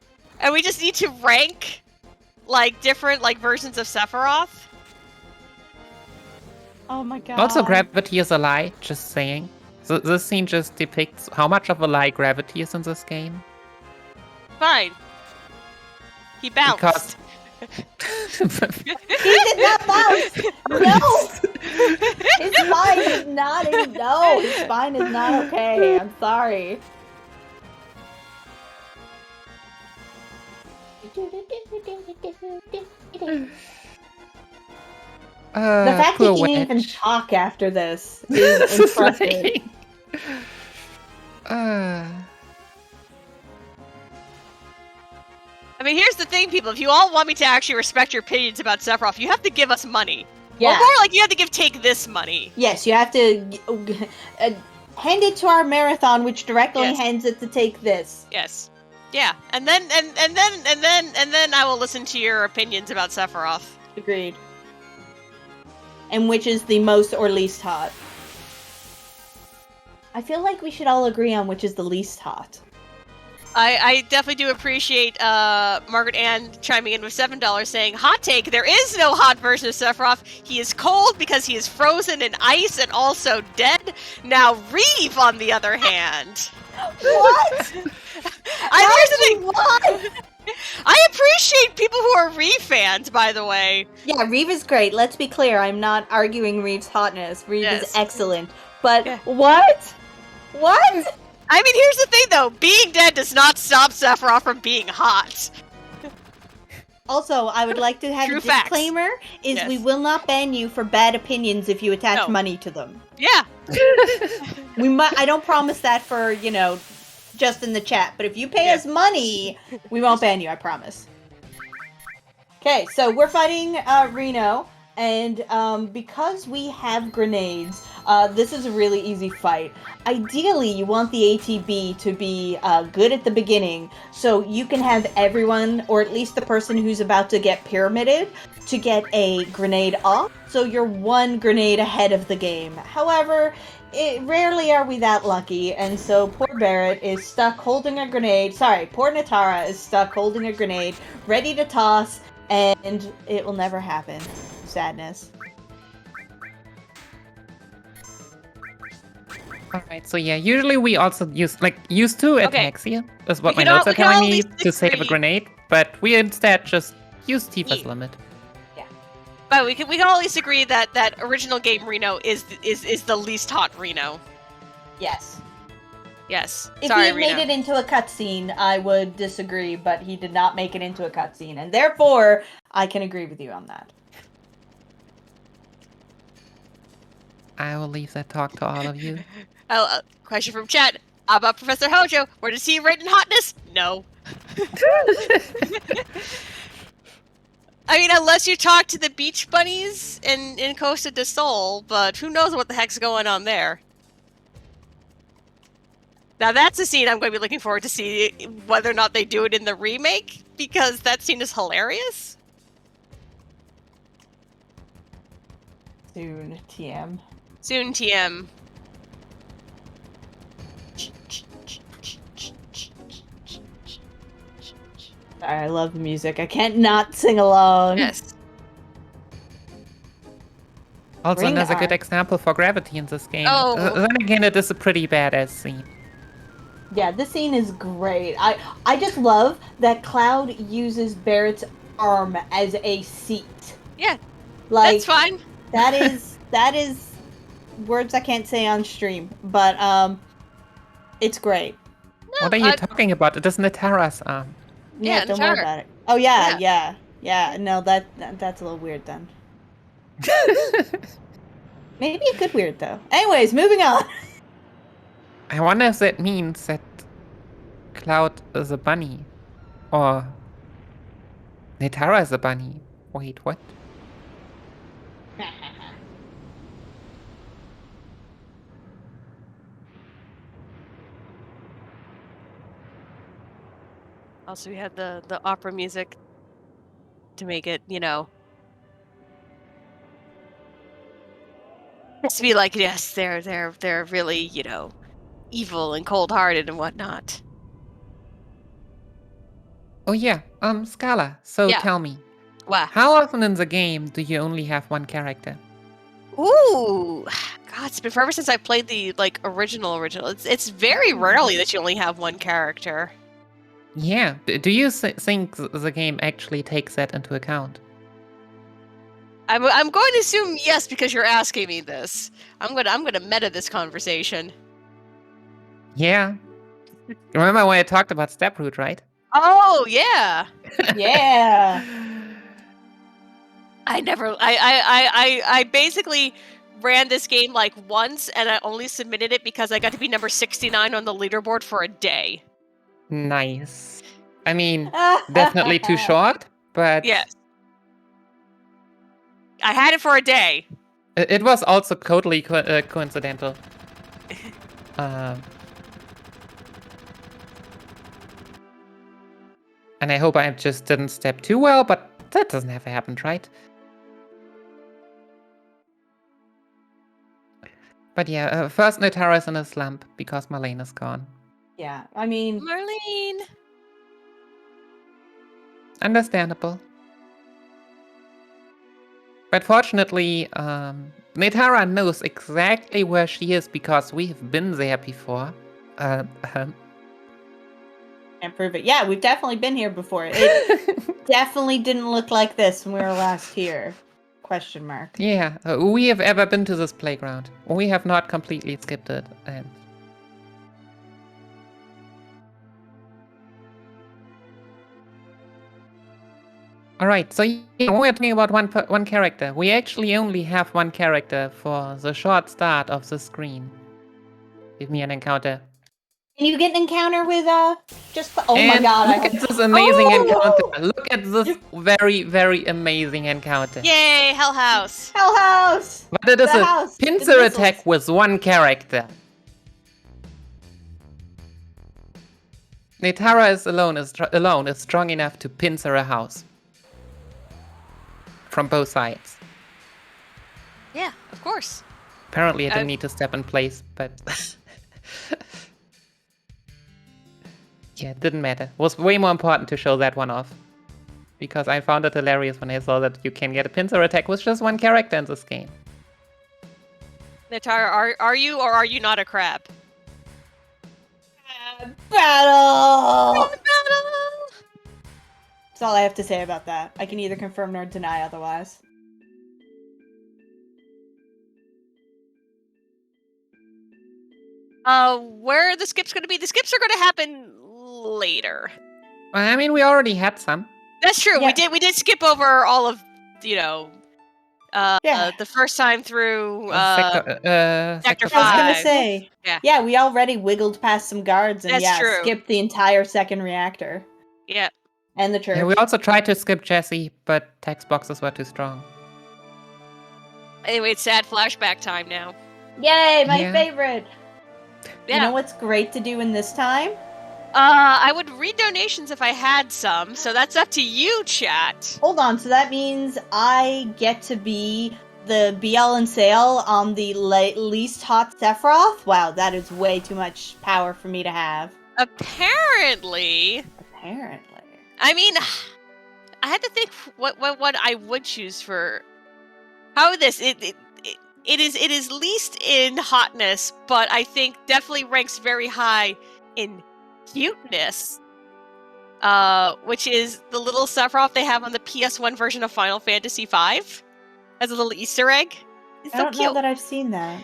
and we just need to rank like different like versions of Sephiroth. Oh my god. Also, gravity is a lie, just saying. So this scene just depicts how much of a lie gravity is in this game. Fine. He bounced. He did not bounce! No! His spine is not his spine is not okay. I'm sorry. The fact that he didn't even talk after this is impressive. I mean, here's the thing, people. If you all want me to actually respect your opinions about Sephiroth, you have to give us money. Yeah. Or more like, you have to take this money. Yes, you have to hand it to our marathon, which directly hands it to take this. Yes. Yeah. And then I will listen to your opinions about Sephiroth. Agreed. And which is the most or least hot. I feel like we should all agree on which is the least hot. I definitely do appreciate Margaret Ann chiming in with $7 saying, hot take, there is no hot version of Sephiroth. He is cold because he is frozen in ice and also dead. Now Reeve, on the other hand. What? Here's the thing. I appreciate people who are Reeve fans, by the way. Yeah, Reeve is great. Let's be clear. I'm not arguing Reeve's hotness. Reeve is excellent. But what? What? I mean, here's the thing, though. Being dead does not stop Sephiroth from being hot. Also, I would like to have a disclaimer, is we will not ban you for bad opinions if you attach money to them. Yeah. I don't promise that for, just in the chat, but if you pay us money, we won't ban you, I promise. Okay, so we're fighting Reno, and because we have grenades, this is a really easy fight. Ideally, you want the ATB to be good at the beginning, so you can have everyone, or at least the person who's about to get pyramided, to get a grenade off, so you're 1 grenade ahead of the game. However, rarely are we that lucky, and so poor Barrett is stuck holding a grenade. Sorry, poor Netara is stuck holding a grenade, ready to toss, and it will never happen. Sadness. Alright, so yeah, usually we also use 2 attacks here. Is what my notes are we can telling at me least to save a agree. grenade, but we instead just use Tifa's Yeah. limit. But we can at least agree that that original game Reno is the least hot Reno. Yes. Yes. If Sorry, he had Reno. made it into a cutscene, I would disagree, but he did not make it into a cutscene, and therefore, I can agree with you on that. I will leave that talk to all of you. Question from chat. How about Professor Hojo? Where does he rate in hotness? No. I mean, unless you talk to the beach bunnies in Costa del Sol, but who knows what the heck's going on there. Now that's a scene I'm going to be looking forward to see whether or not they do it in the remake, because that scene is hilarious. Soon, TM. Soon, TM. I love the music. I can't not sing along. Yes. Also, Ring another good arc. example for gravity in this game. Oh. Then again, it is a pretty badass scene. Yeah, this scene is great. I just love that Cloud uses Barrett's arm as a seat. Yeah, Like, that's fine. that is words I can't say on stream, but it's great. What are you talking about? It is Netara's arm. Yeah, Yeah, don't Netara. worry about it. Oh yeah. No, that's a little weird then. Maybe a good weird though. Anyways, moving on. I wonder if that means that Cloud is a bunny. Or Netara is a bunny. Wait, what? Also, we had the opera music to make it, just to be like, yes, they're really, evil and cold-hearted and whatnot. Oh yeah, Schala, so Yeah. tell me. Wow. How often in the game do you only have 1 character? Ooh, God, it's been forever since I played the original. It's very rarely that you only have 1 character. Yeah, do you think the game actually takes that into account? I'm going to assume yes because you're asking me this. I'm gonna meta this conversation. Yeah. Remember when I talked about Steproot, right? Oh yeah. Yeah. I basically ran this game once, and I only submitted it because I got to be number 69 on the leaderboard for a day. Nice. I mean, definitely too short, but Yes. I had it for a day. it was also totally coincidental. And I hope I just didn't step too well, but that doesn't have happened, right? But yeah, first Netara's in a slump because Marlene is gone. Yeah, I mean, Marlene. Understandable. But fortunately, Netara knows exactly where she is because we have been there before. can't prove it. Yeah, we've definitely been here before. It definitely didn't look like this when we were last here. Question mark. Yeah, we have ever been to this playground. We have not completely skipped it. And all right, so yeah, we're talking about one character. We actually only have 1 character for the short start of the screen. Give me an encounter. Can you get an encounter with just? Oh And my god! look at this amazing encounter! Look at this very, very amazing encounter. Yay, Hell House. Hell House. But it is The a house, the pincer missiles. attack with 1 character. Netara is alone is strong enough to pincer a house. from both sides. Yeah, of course. Apparently, I didn't need to step in place, but yeah, it didn't matter. It was way more important to show that one off. Because I found it hilarious when I saw that you can get a pincer attack with just one character in this game. Netara, are you or are you not a crab? Battle! That's all I have to say about that. I can either confirm nor deny otherwise. Where are the skips going to be? The skips are going to happen later. I mean, we already had some. That's true. Yeah. We did skip over all of, Yeah. the first time through Sector Sector 5. I was gonna 5. say, Yeah. we already wiggled past some guards and That's true. skipped the entire second reactor. Yeah. And the church. Yeah, we also tried to skip Jesse, but text boxes were too strong. Anyway, it's sad flashback time now. Yay, my Yeah. favorite! Yeah. You know what's great to do in this time? I would read donations if I had some, so that's up to you, chat. Hold on, so that means I get to be the BL and Sale on the least hot Sephiroth? Wow, that is way too much power for me to have. Apparently. I mean, I had to think what I would choose for how this it is least in hotness, but I think definitely ranks very high in cuteness. Which is the little Sephiroth they have on the PS1 version of Final Fantasy V as a little Easter egg. It's I so don't cute. know that I've seen that.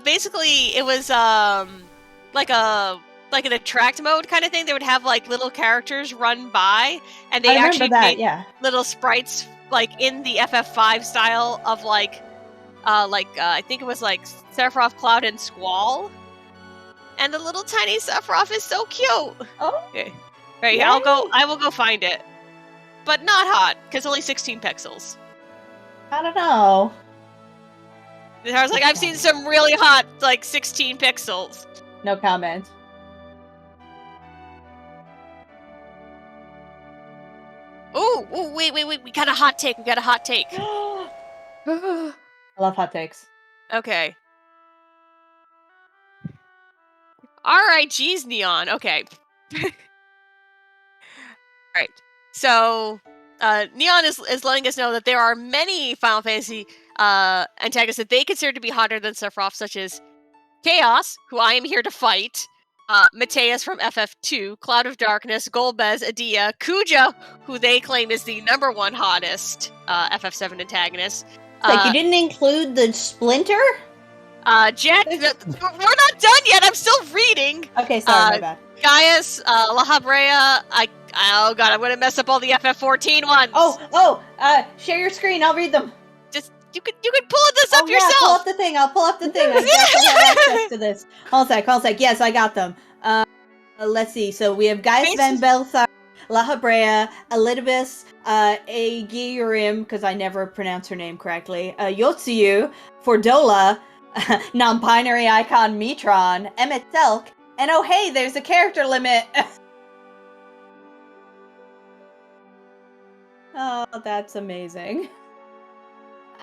Basically it was like an attract mode kind of thing. They would have like little characters run by, and they I actually remember that, made little sprites like in the FF5 style of I think it was like Sephiroth, Cloud, and Squall. And the little tiny Sephiroth is so cute. Oh, okay. Right, yay. I will go find it, but not hot because only 16 pixels. I don't know. I was like, I've seen some really hot 16 pixels. No comment. Ooh, wait, we got a hot take. I love hot takes. Okay. Alright, geez, Neon. Okay. Alright. So, Neon is letting us know that there are many Final Fantasy antagonists that they consider to be hotter than Sephiroth, such as Chaos, who I am here to fight, Mateus from FF2, Cloud of Darkness, Golbez, Adia, Kuja, who they claim is the #1 hottest FF7 antagonist. You didn't include the Splinter? Jet, we're not done yet. I'm still reading. Okay, sorry, my bad. Gaius, La Habrea. Oh god, I'm gonna mess up all the FF14 ones. Share your screen. I'll read them. Just you could pull this up yourself. Pull up the thing. I'll pull up the thing. I definitely have access to this. Hold on a sec. Yes, I got them. Let's see. So we have Gaius Van Belsar, La Habrea, Elidibus, Agiurim, because I never pronounce her name correctly. Yotsuyu, Fordola, non-binary icon Metron, Emmett Selk, and oh hey, there's a character limit. Oh, that's amazing.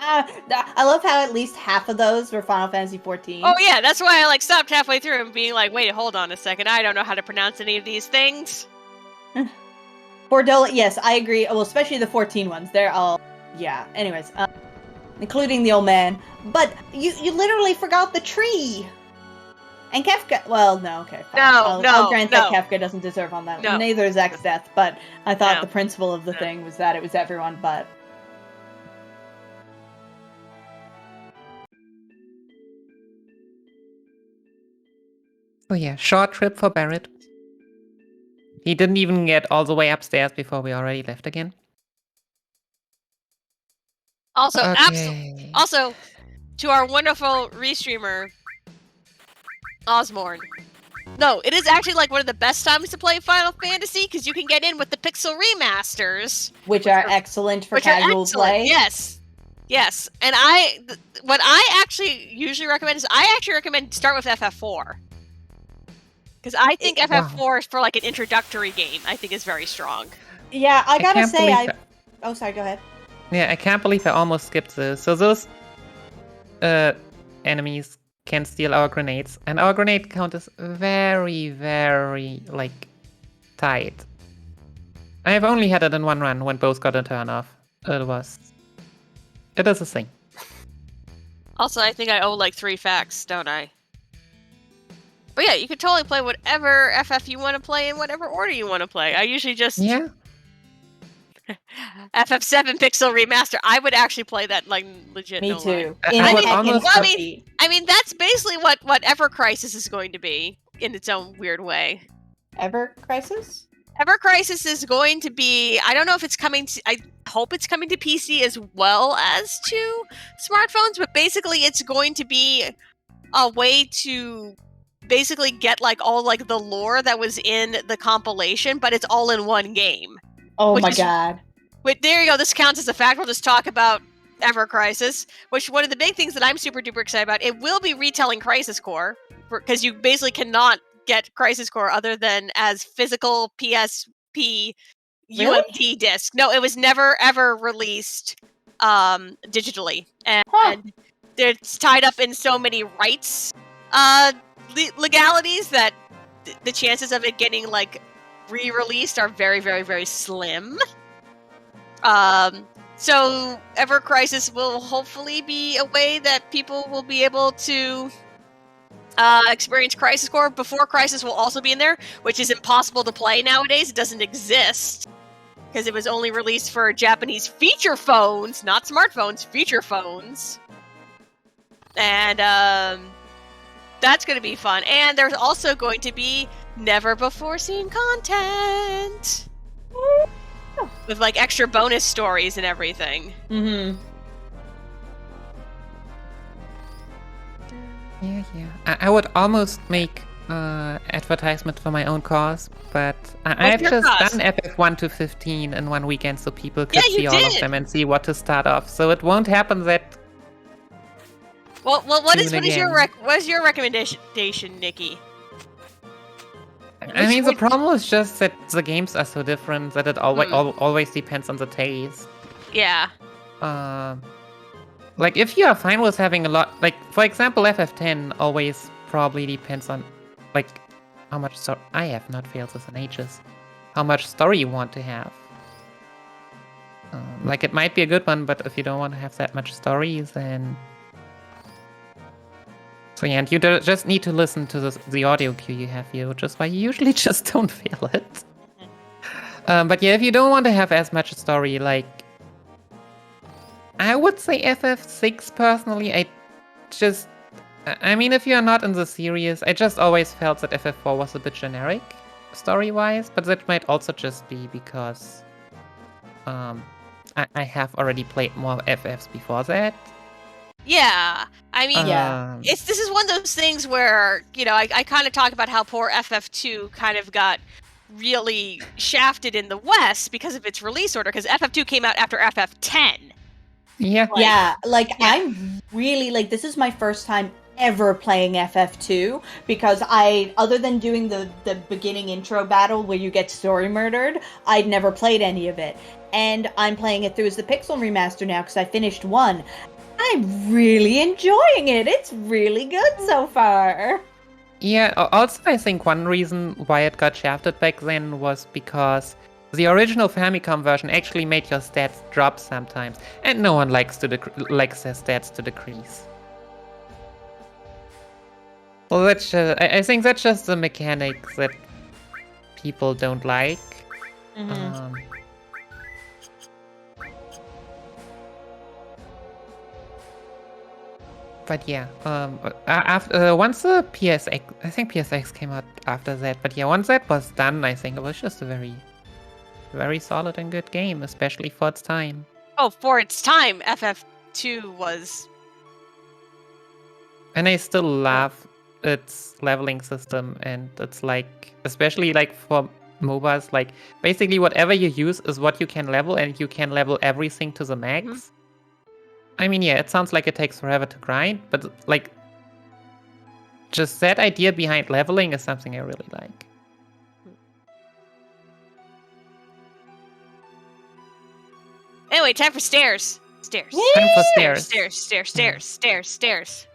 I love how at least half of those were Final Fantasy XIV. Oh yeah, that's why I stopped halfway through and being like, wait, hold on a second, I don't know how to pronounce any of these things. Bordola, yes, I agree. Well, especially the 14 ones. They're all, yeah. Anyways, including the old man. But you literally forgot the tree. And Kefka, well, no, okay, fine. I'll grant that Kefka doesn't deserve on that. No. Neither is X-Death, but I thought the principle of the thing was that it was everyone but. Oh yeah, short trip for Barrett. He didn't even get all the way upstairs before we already left again. Also, Okay. Also, to our wonderful restreamer, Osmorn. No, it is actually one of the best times to play Final Fantasy because you can get in with the pixel remasters, which are excellent for casual play. Yes. And what I actually usually recommend is start with FF4 because I think FF4 is for an introductory game. I think is very strong. Yeah, I gotta say Oh, sorry. Go ahead. Yeah, I can't believe I almost skipped this. So those enemies can steal our grenades, and our grenade count is very, very, like, tight. I have only had it in one run when both got a turn off. It is a thing. Also, I think I owe like 3 facts, don't I? But yeah, you can totally play whatever FF you want to play in whatever order you want to play. I usually just Yeah. FF7 Pixel Remaster. I would actually play that like legit. Me no lie. too. I would almost- Well, I mean, that's basically what Ever Crisis is going to be in its own weird way. Ever Crisis? Ever Crisis is going to be. I don't know if it's coming to. I hope it's coming to PC as well as to smartphones, but basically, it's going to be a way to basically get like all like the lore that was in the compilation, but it's all in one game. Oh my god. Wait, there you go. This counts as a fact. We'll just talk about Ever Crisis, which one of the big things that I'm super duper excited about. It will be retelling Crisis Core because you basically cannot get Crisis Core other than as physical PSP UMD disc. No, it was never ever released digitally, and it's tied up in so many rights legalities that the chances of it getting like re-released are very, very, very slim. So Ever Crisis will hopefully be a way that people will be able to experience Crisis Core. Before Crisis will also be in there, which is impossible to play nowadays. It doesn't exist because it was only released for Japanese feature phones, not smartphones, feature phones. And that's going to be fun. And there's also going to be never before seen content. With like extra bonus stories and everything. Mm-hmm. Yeah. I would almost make advertisement for my own cause, but I've just done FF1 to 15 in one weekend so people could see all of them and see what to start off. So it won't happen that. Well, what is your recommendation, Nikki? I mean, the problem is just that the games are so different that it always depends on the taste. Yeah. Like, if you are fine with having a lot... Like, for example, FF10 always probably depends on, like, how much... I have not failed this in ages. How much story you want to have. Like, it might be a good one, but if you don't want to have that much story, then... So yeah, and you just need to listen to the audio cue you have here, which is why you usually just don't feel it. But yeah, if you don't want to have as much story, like... I would say FF6 personally, I mean, if you're not in the series, I just always felt that FF4 was a bit generic, story-wise, but that might also just be because I have already played more FFs before that. Yeah, I mean, this is one of those things where, you know, I kind of talk about how poor FF2 kind of got really shafted in the West because of its release order, because FF2 came out after FF10. Yeah. I'm really, like, this is my first time ever playing FF2, because other than doing the beginning intro battle where you get story murdered, I'd never played any of it. And I'm playing it through as the Pixel Remaster now, because I finished 1. I'm really enjoying it. It's really good so far. Yeah, also I think one reason why it got shafted back then was because the original Famicom version actually made your stats drop sometimes, and no one likes their stats to decrease. Well, I think that's just the mechanic that people don't like. Mm-hmm. But yeah, after once the PSX, I think PSX came out after that. But yeah, once that was done, I think it was just a very, very solid and good game, especially for its time. Oh, for its time, FF2 was. And I still love its leveling system, and it's like, especially like for MOBAs, like basically whatever you use is what you can level, and you can level everything to the max. Mm-hmm. I mean, yeah, it sounds like it takes forever to grind, but like, just that idea behind leveling is something I really like. Anyway, time for stairs. Stairs. Time for Stairs. stairs. Stairs.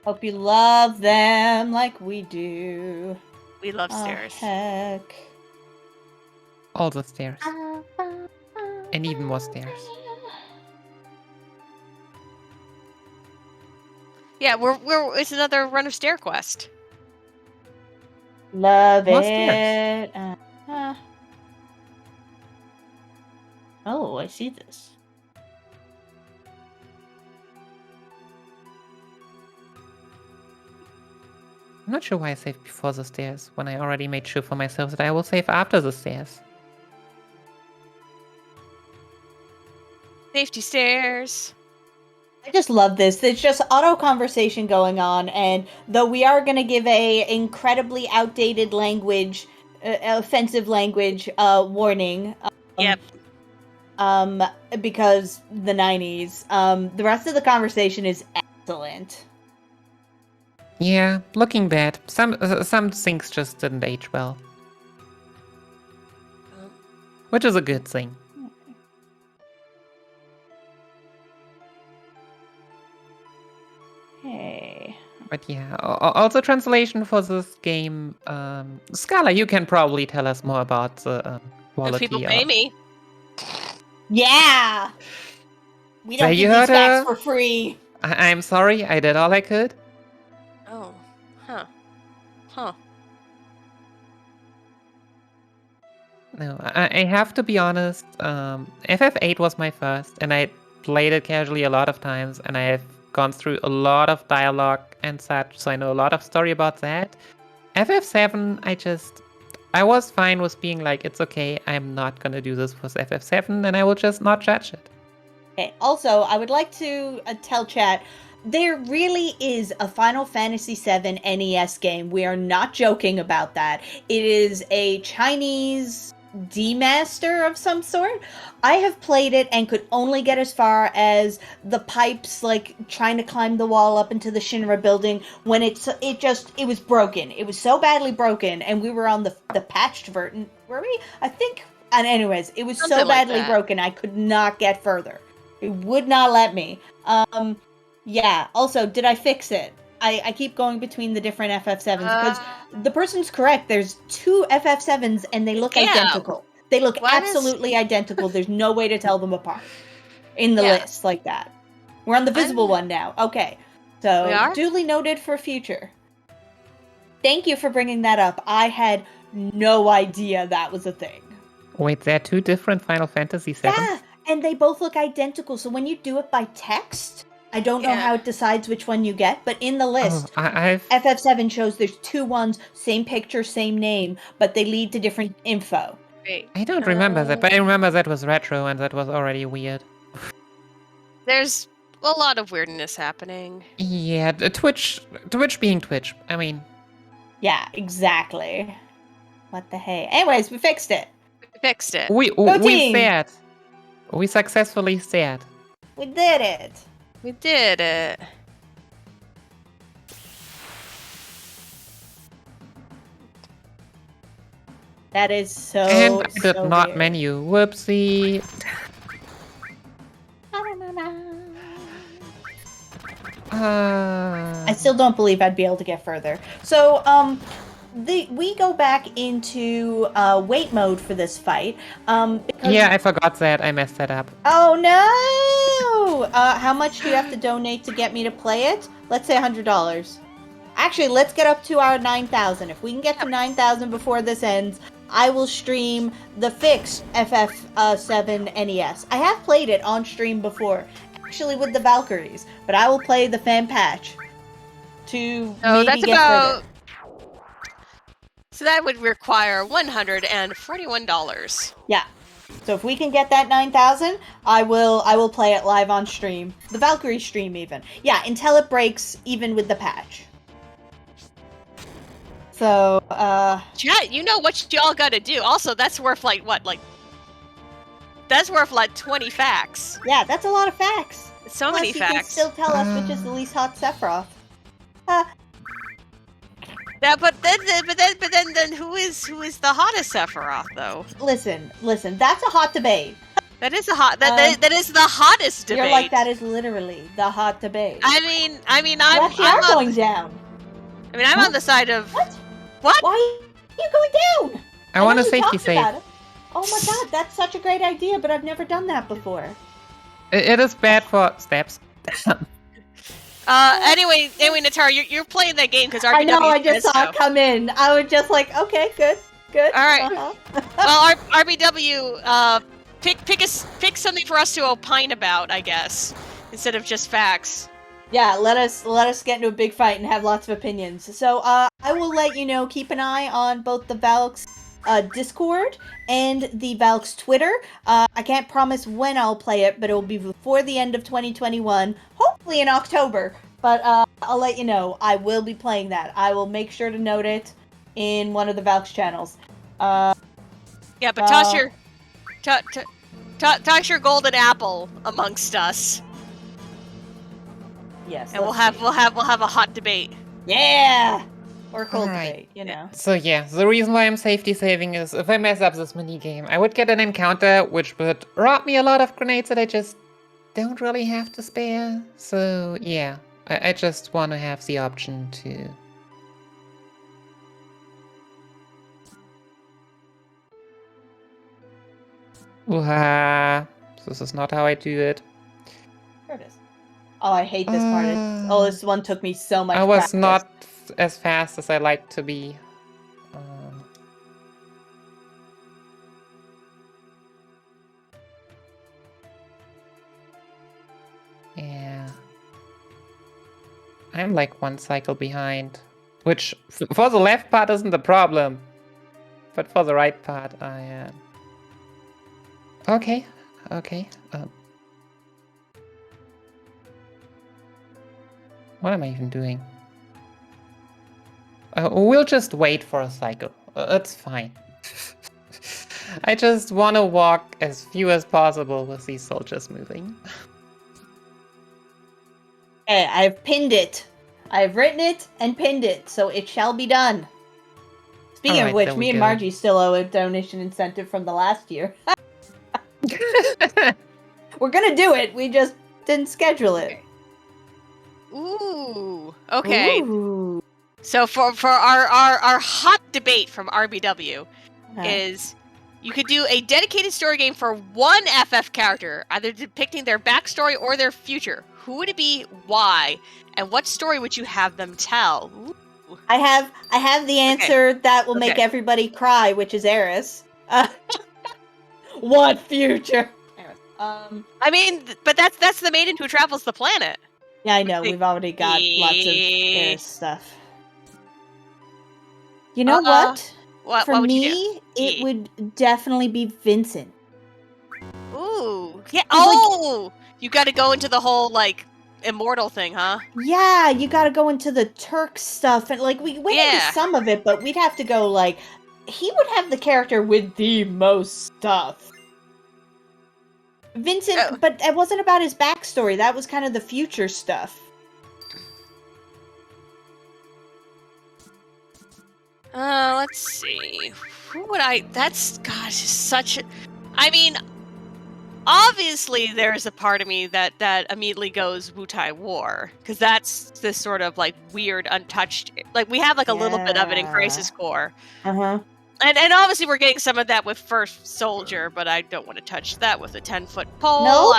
Hope you love them like we do. We love Oh, stairs. heck. All the stairs. And even more stairs. Yeah, it's another run of stair quest. Love More it. stairs. Oh, I see this. I'm not sure why I saved before the stairs, when I already made sure for myself that I will save after the stairs. Safety stairs. I just love this. There's just auto conversation going on, and though we are going to give a incredibly outdated language, offensive language warning. Yep. Because the 90s. The rest of the conversation is excellent. Yeah, looking bad. Some things just didn't age well. Which is a good thing. Hey. But yeah, also translation for this game. Schala, you can probably tell us more about the If quality. people pay me. Yeah! We don't There give you these heard facts her. for free. I'm sorry, I did all I could. Oh. Huh. No, I have to be honest. FF8 was my first, and I played it casually a lot of times, and I have gone through a lot of dialogue and such, so I know a lot of story about that. FF7, I was fine with being like, it's okay, I'm not gonna do this with FF7, and I will just not judge it. Okay, also, I would like to tell chat, there really is a Final Fantasy VII NES game. We are not joking about that. It is a Chinese D-master of some sort. I have played it and could only get as far as the pipes, like trying to climb the wall up into the Shinra building when it was broken. It was so badly broken, and we were on the patched version. Were we? I think. And anyways, it was Something so like badly that. broken, I could not get further. It would not let me. Yeah. Also, did I fix it? I keep going between the different FF7s because the person's correct. There's 2 FF7s and they look Yeah. identical. They look Why does- absolutely identical. There's no way to tell them apart in the Yeah. list like that. We're on the visible one now. Okay. We So, are? duly noted for future. Thank you for bringing that up. I had no idea that was a thing. Wait, there are 2 different Final Fantasy VII? Yeah, and they both look identical. So when you do it by text, I don't know Yeah. how it decides which one you get, but in the list, I've FF7 shows there's 2 ones, same picture, same name, but they lead to different info. Wait. I don't remember that, but I remember that was retro and that was already weird. There's a lot of weirdness happening. Yeah, Twitch being Twitch. I mean, Yeah, exactly. What the hey? Anyways, we fixed it. We fixed it. we team! said. We successfully said. We did it. We did it. That is so. And I did so not weird. menu. Whoopsie. I still don't believe I'd be able to get further. So, we go back into wait mode for this fight. Because Yeah, I forgot that. I messed that up. Oh no! How much do you have to donate to get me to play it? Let's say $100. Actually, let's get up to our 9,000. If we can get to 9,000 before this ends, I will stream the fixed FF7 NES. I have played it on stream before, actually with the Valkyries, but I will play the fan patch to Oh, maybe that's get about. further. So that would require $141. Yeah. So if we can get that 9,000, I will play it live on stream. The Valkyrie stream even. Yeah, until it breaks even with the patch. So, Chat, you know what y'all gotta do. Also, that's worth that's worth 20 facts. yeah, that's a lot of facts. So Plus, many you can facts. still tell us which is the least hot Sephiroth. Yeah, but then who is the hottest Sephiroth though? Listen, that's a hot debate. That is the that is the hottest debate. You're like, that is literally the hot debate. I mean, I'm you actually are going down. I mean, I'm on the side of what? What? Why are you going down? I want know a you safety talked save. about it. Oh my god, that's such a great idea, but I've never done that before. It is bad for steps. Anyway, Netara, you're playing that game because RBW I know, I just says saw so. it come in. I was just like, okay, good. All right. Uh-huh. Well, RBW, pick something for us to opine about, I guess, instead of just facts. Yeah, let us get into a big fight and have lots of opinions. So, I will let you know, keep an eye on both the Valk's Discord and the Valk's Twitter. I can't promise when I'll play it, but it will be before the end of 2021, hopefully in October. But I'll let you know. I will be playing that. I will make sure to note it in one of the Valk's channels. Yeah, but toss your golden apple amongst us. Yes, and we'll have a hot debate. Yeah, or cold Alright. debate, you know. So yeah, the reason why I'm safety saving is if I mess up this minigame, I would get an encounter which would rob me a lot of grenades that I just don't really have to spare. So yeah, I just want to have the option to... This is not how I do it. There it is. Oh, I hate this part. This one took me so much I was practice. not as fast as I like to be. Yeah. I'm like one cycle behind. Which, for the left part isn't the problem. But for the right part, I am. Okay. What am I even doing? We'll just wait for a cycle. It's fine. I just want to walk as few as possible with these soldiers moving. Hey, I've pinned it. I've written it and pinned it, so it shall be done. Speaking of which, me and Margie still owe a donation incentive from the last year. We're gonna do it. We just didn't schedule it. Ooh. Okay. Ooh. So for our hot debate from RBW is you could do a dedicated story game for one FF character, either depicting their backstory or their future. Who would it be? Why? And what story would you have them tell? Ooh. I have the answer that will make everybody cry, which is Eris. What future? Eris. I mean, but that's the maiden who travels the planet. Yeah, I know. We've already got lots of Eris stuff. You know what? For me, it would definitely be Vincent. Ooh. Yeah. Oh! You got to go into the whole, like, immortal thing, huh? Yeah, you got to go into the Turk stuff. And, like, we went into some of it, but we'd have to go, like... He would have the character with the most stuff. Vincent, but it wasn't about his backstory. That was kind of the future stuff. Let's see. Who would I... That's... Gosh, such... I mean... Obviously, there's a part of me that immediately goes Wutai War, because that's this sort of, like, weird, untouched... Like, we have, like, a little bit of it in Crisis Core. Uh-huh. And obviously we're getting some of that with First Soldier, but I don't want to touch that with a 10-foot pole. No.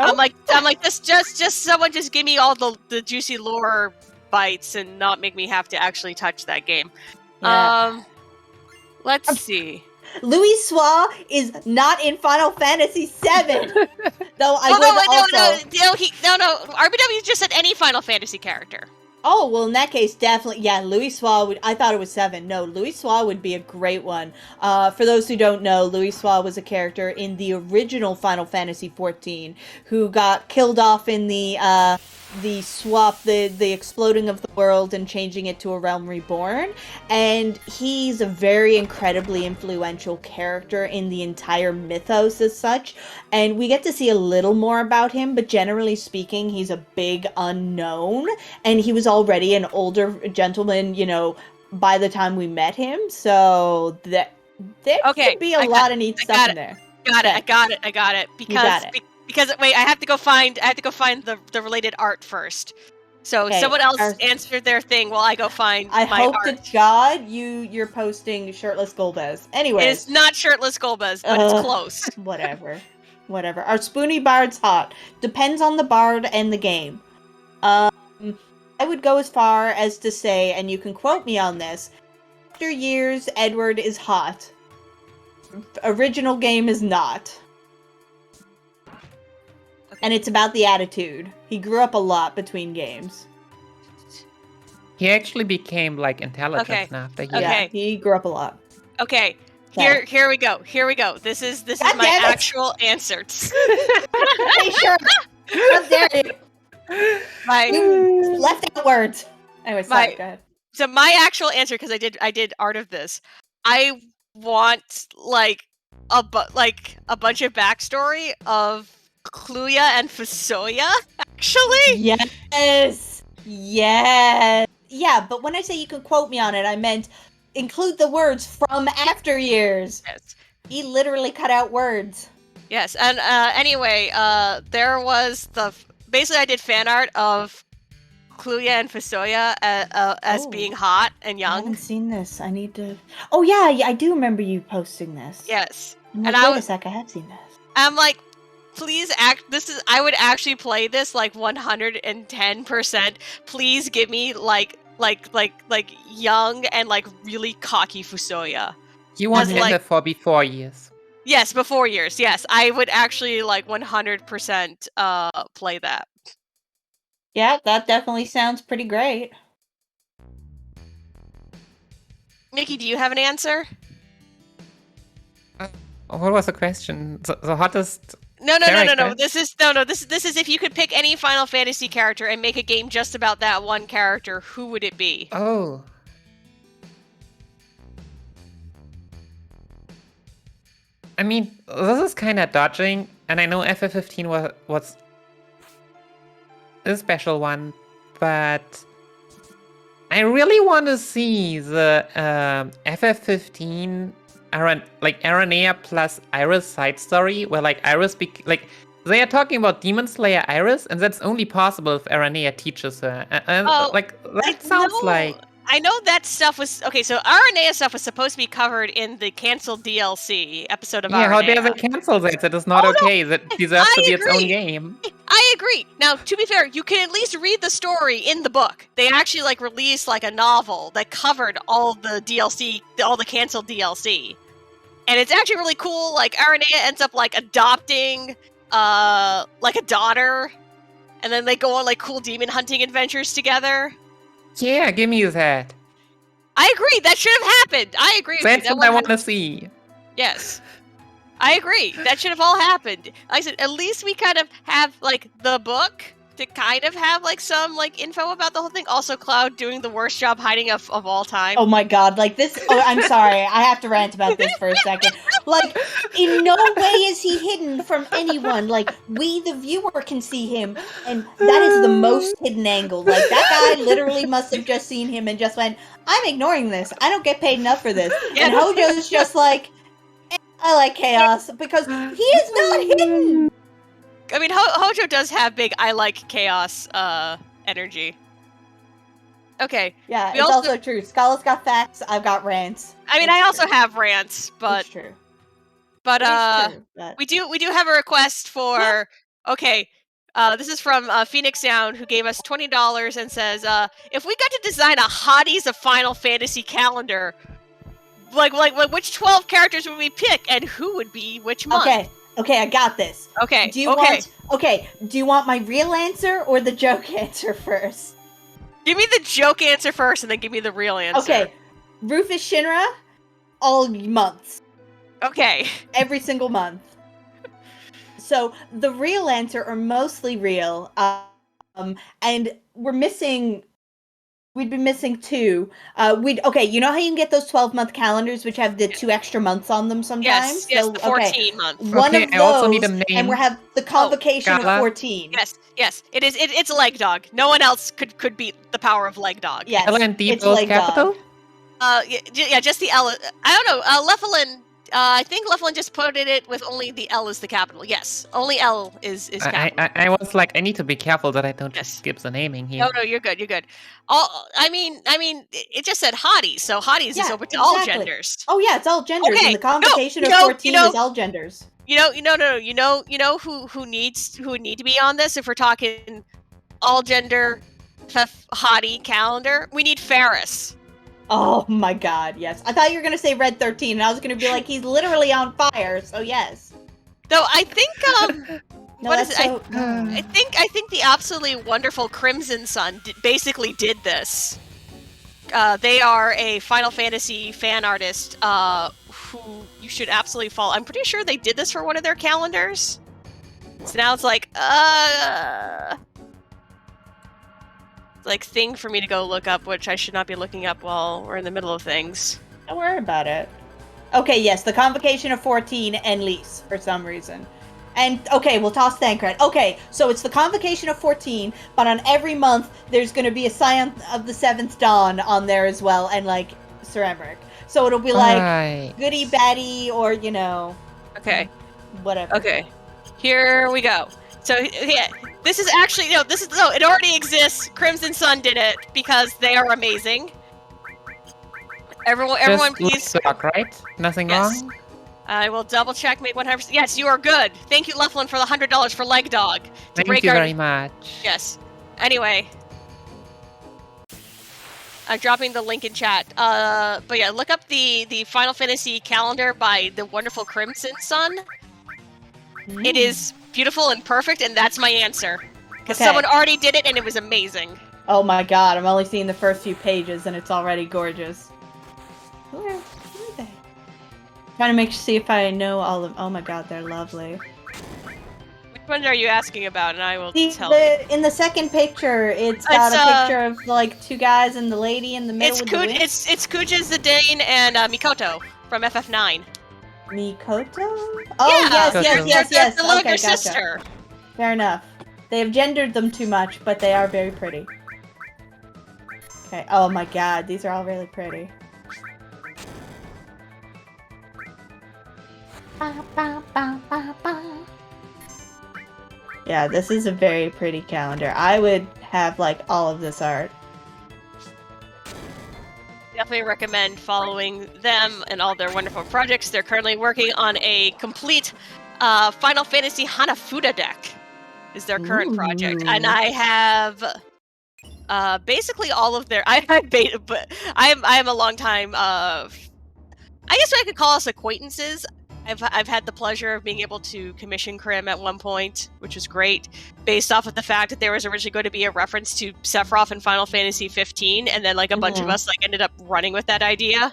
I'm like, just someone just give me all the juicy lore bites and not make me have to actually touch that game. Yeah. Let's see. Louis Sois is not in Final Fantasy VII. Though I No. RBW just said any Final Fantasy character. Oh, well, in that case, definitely, yeah, Louis Sois would... I thought it was 7. No, Louis Sois would be a great one. For those who don't know, Louis Sois was a character in the original Final Fantasy XIV who got killed off in the swap, the exploding of the world and changing it to a realm reborn. And he's a very incredibly influential character in the entire mythos as such. And we get to see a little more about him, but generally speaking, he's a big unknown. And he was already an older gentleman, you know, by the time we met him. So there could be a lot of neat stuff in there. I got it. Because wait, I have to go find the related art first. So Okay, someone else answered their thing while I go find I my hope art. to God you're posting shirtless Golbez. Anyways. It's not shirtless Golbez, but it's close. Whatever. Our Spoony Bard's hot. Depends on the bard and the game. I would go as far as to say, and you can quote me on this, after years, Edward is hot. Original game is not. And it's about the attitude. He grew up a lot between games. He actually became like intelligent after he. Yeah, he grew up a lot. Okay. Here we go. This is my actual answers. Hey, sure. How dare you? You left out words. Anyway, sorry, go ahead. So my actual answer, because I did art of this, I want like a bunch of backstory of Kaguya and Fusoya, actually. Yes. Yeah, but when I say you can quote me on it, I meant include the words from after years. Yes. He literally cut out words. Yes, and anyway, there was basically I did fan art of Kaguya and Fusoya as being hot and young. I haven't seen this. I need to. Oh yeah, I do remember you posting this. Yes, Wait a sec, I have seen this. I'm like, please I would actually play this like 110%. Please give me like young and like really cocky Fusoya. You want it for before years. Yes, before years. Yes, I would actually like 100% play that. Yeah, that definitely sounds pretty great. Nikki, do you have an answer? What was the question? The hottest. No. This is if you could pick any Final Fantasy character and make a game just about that one character, who would it be? Oh. I mean, this is kind of dodging, and I know FF15 was a special one, but I really want to see the FF15 Aranea plus Iris side story, where like Iris they are talking about Demon Slayer Iris, and that's only possible if Aranea teaches her. I know that stuff was okay. So Aranea stuff was supposed to be covered in the canceled DLC episode of Aranea. Yeah, how dare they cancel that? That is not okay. No. That deserves to be its own game. I agree. Now, to be fair, you can at least read the story in the book. They actually released a novel that covered all the DLC, all the canceled DLC, and it's actually really cool. Like Aranea ends up adopting a daughter, and then they go on cool demon hunting adventures together. Yeah, give me that. I agree. That should have happened. I agree. That's what I want to see. Yes. I agree. That should have all happened. Like I said, at least we kind of have the book to kind of have some info about the whole thing. Also, Cloud doing the worst job hiding of all time. Oh my god, this. Oh, I'm sorry. I have to rant about this for a second. In no way is he hidden from anyone. We, the viewer, can see him, and that is the most hidden angle. That guy literally must have just seen him and just went, "I'm ignoring this. I don't get paid enough for this." And Hojo's just I like chaos because he is not hidden. I mean, Hojo does have big I like chaos energy. Okay. Yeah, it's also true. Scala's got facts, I've got rants. I mean, I also have rants, but it's true. But we do have a request for this is from Phoenix Sound, who gave us $20 and says, if we got to design a Hotties of Final Fantasy calendar, which 12 characters would we pick and who would be which month? Okay, I got this. Okay. Do you want my real answer or the joke answer first? Give me the joke answer first and then give me the real answer. Okay. Rufus Shinra, all months. Okay. Every single month. So the real answer are mostly real. And we'd be missing two. You know how you can get those 12-month calendars which have the 2 extra months on them sometimes? Yes, the 14 month. One of those, I also need a name. and we have the convocation of 14. Yes. It's Leg Dog. No one else could beat the power of Leg Dog. Yes, L&D both capital? Yeah, just the L. I don't know. Leffelin I think Leflin just put it with only the L as the capital. Yes, only L is capital. I was like, I need to be careful that I don't Yes. just skip the naming here. No, you're good. You're good. I mean, it just said hotties, so hotties is open to all genders. Oh yeah, it's all genders, Okay, and the convocation no, of 14 is all genders. You know who need to be on this if we're talking all gender hottie calendar? We need Ferris. Oh my god, yes. I thought you were gonna say Red 13, and I was gonna be like, he's literally on fire, so yes. Though I think No, what is that's it? so... I think the absolutely wonderful Crimson Sun basically did this. They are a Final Fantasy fan artist who you should absolutely follow. I'm pretty sure they did this for one of their calendars. So now it's like thing for me to go look up, which I should not be looking up while we're in the middle of things. Don't worry about it. Okay, yes, the convocation of 14 and Lise, for some reason. And, okay, we'll toss Thancred. Okay, so it's the convocation of 14, but on every month, there's going to be a Scion of the Seventh Dawn on there as well, and, like, Sir Emmerich. So it'll be like, goody baddie, or, you know... Okay. Whatever. Okay. Here we go. So, yeah, this is actually, it already exists. Crimson Sun did it, because they are amazing. Everyone please... Dog, right? Nothing wrong? I will double check, make 100%. Yes, you are good. Thank you, Leflin, for the $100 for Leg Dog. Thank you very much. Yes. Anyway. I'm dropping the link in chat. But yeah, look up the Final Fantasy calendar by the wonderful Crimson Sun. It is beautiful and perfect, and that's my answer. Because someone already did it, and it was amazing. Oh my god, I'm only seeing the first few pages, and it's already gorgeous. Who are they? Trying to see if I know all of... Oh my god, they're lovely. Which one are you asking about? And I will tell you. In the second picture, it's got a picture of, like, two guys and the lady in the middle with the wings. It's Kuja Zidane and Mikoto from FF9. Mikoto? Oh, yeah, yes. The little Okay, sister. Gotcha. Fair enough. They have gendered them too much, but they are very pretty. Okay, oh my god, these are all really pretty. Yeah, this is a very pretty calendar. I would have, like, all of this art. Definitely recommend following them and all their wonderful projects. They're currently working on a complete Final Fantasy Hanafuda deck. Is their current project, and I have basically all of their. I am a long time. I guess I could call us acquaintances. I've had the pleasure of being able to commission Krim at one point, which was great, based off of the fact that there was originally going to be a reference to Sephiroth in Final Fantasy 15, and then like a bunch of us like ended up running with that idea.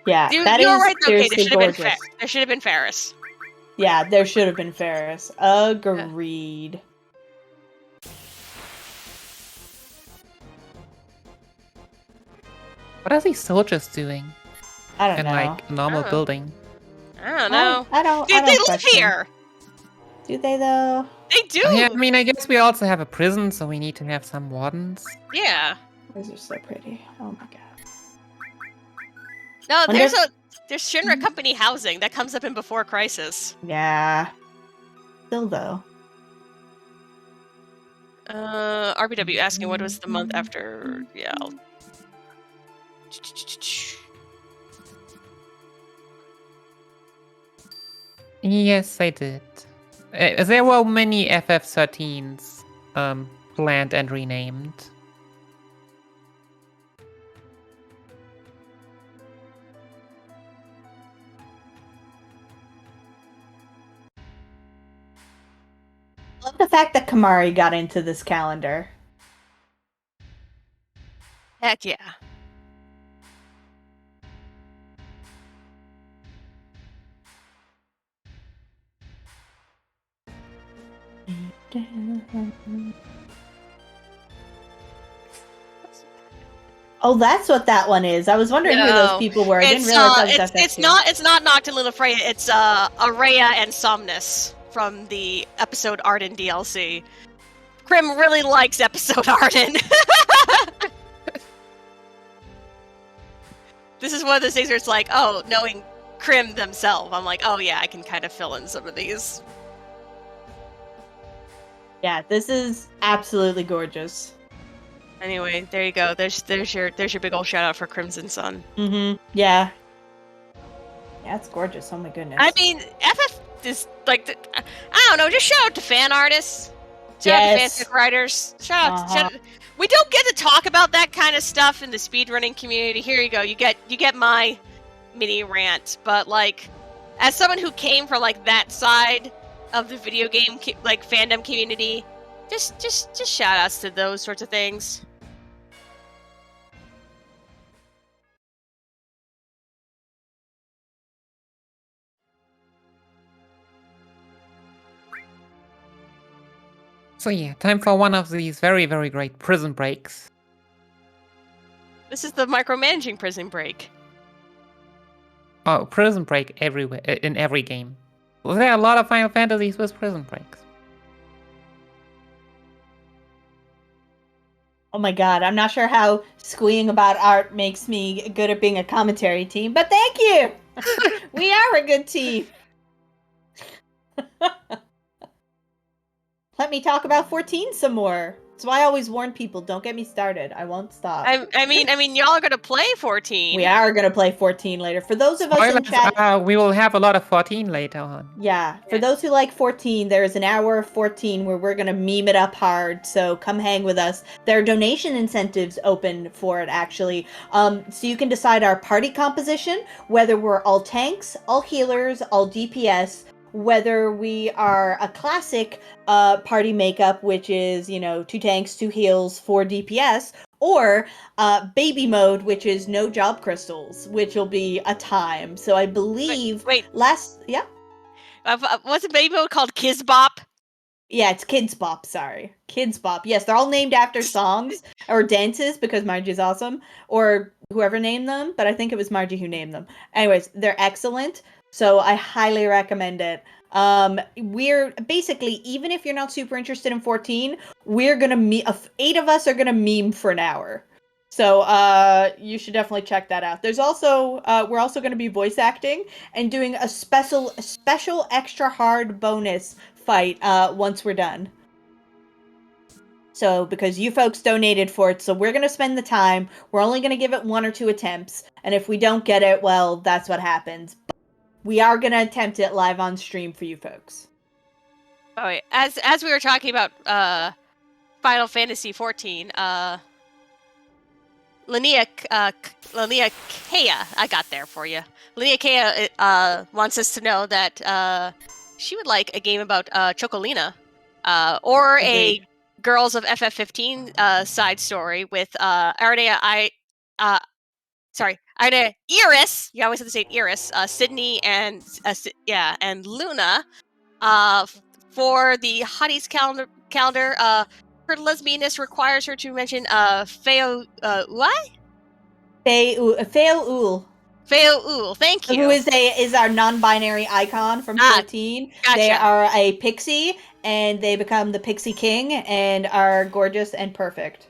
Yeah, you that were is right. Okay, gorgeous. There should have been Ferris. Yeah, there should have been Ferris. Agreed. What are these soldiers doing? I don't know. In like a normal building. I don't know. I don't. Dude, they live here. Do they though? They do. Yeah, I mean, I guess we also have a prison, so we need to have some wardens. Yeah. These are so pretty. Oh my god. No, there's Shinra Company housing that comes up in Before Crisis. Yeah. Still though. RBW asking what was the month after. Yeah. Yes, I did. There were many FF13s planned and renamed. I love the fact that Kamari got into this calendar. Heck yeah. Oh, that's what that one is. I was wondering who those people were. I didn't realize that was FF2. It's not Noctilin Freya. It's Araya and Somnus from the episode Arden DLC. Krim really likes episode Arden. This is one of those things where it's like, oh, knowing Crim themselves. I'm like, oh yeah, I can kind of fill in some of these. Yeah, this is absolutely gorgeous. Anyway, there you go. There's your big old shout out for Crimson Sun. Yeah. Yeah, it's gorgeous. Oh my goodness. I mean, FF is like, I don't know. Just shout out to fan artists. Shout out to fanfic writers. Shout out. We don't get to talk about that kind of stuff in the speedrunning community. Here you go. You get my mini rant. But like, as someone who came from like that side of the video game like fandom community, just shout outs to those sorts of things. So yeah, time for one of these very, very great prison breaks. This is the micromanaging prison break. Oh, prison break everywhere, in every game. Well, there are a lot of Final Fantasies with prison breaks. Oh my god, I'm not sure how squeeing about art makes me good at being a commentary team, but thank you! We are a good team! Let me talk about 14 some more. That's why I always warn people, don't get me started. I won't stop. I mean, y'all are gonna play 14. We are gonna play 14 later. For those of us in chat, we will have a lot of 14 later on. Yeah, for those who like 14, there is an hour of 14 where we're gonna meme it up hard. So come hang with us. There are donation incentives open for it, actually. So you can decide our party composition, whether we're all tanks, all healers, all DPS, whether we are a classic party makeup, which is, 2 tanks, 2 heals, 4 DPS, or baby mode, which is no job crystals, which will be a time. So I believe what's a baby mode called Kizbop? Yeah, it's Kids Bop, sorry. Kids Bop. Yes, they're all named after songs or dances because Margie's awesome, or whoever named them, but I think it was Margie who named them. Anyways, they're excellent, so I highly recommend it. We're basically, even if you're not super interested in 14, we're gonna 8 of us are gonna meme for an hour. So you should definitely check that out. There's also we're also gonna be voice acting and doing a special extra hard bonus fight once we're done. So because you folks donated for it, so we're gonna spend the time. We're only gonna give it 1 or 2 attempts, and if we don't get it, well, that's what happens. But we are gonna attempt it live on stream for you folks. Oh wait, as we were talking about Final Fantasy 14, Linnea Kea, I got there for you. Linnea Kea wants us to know that she would like a game about Chocolina, or a Girls of FF15 side story with Iris. You always have to say Iris, Sydney, and Luna. For the Hotties calendar, her lesbianness requires her to mention Feo Feo Ul, thank you. Who is our non-binary icon from 14. Gotcha. They are a pixie, and they become the Pixie King, and are gorgeous and perfect.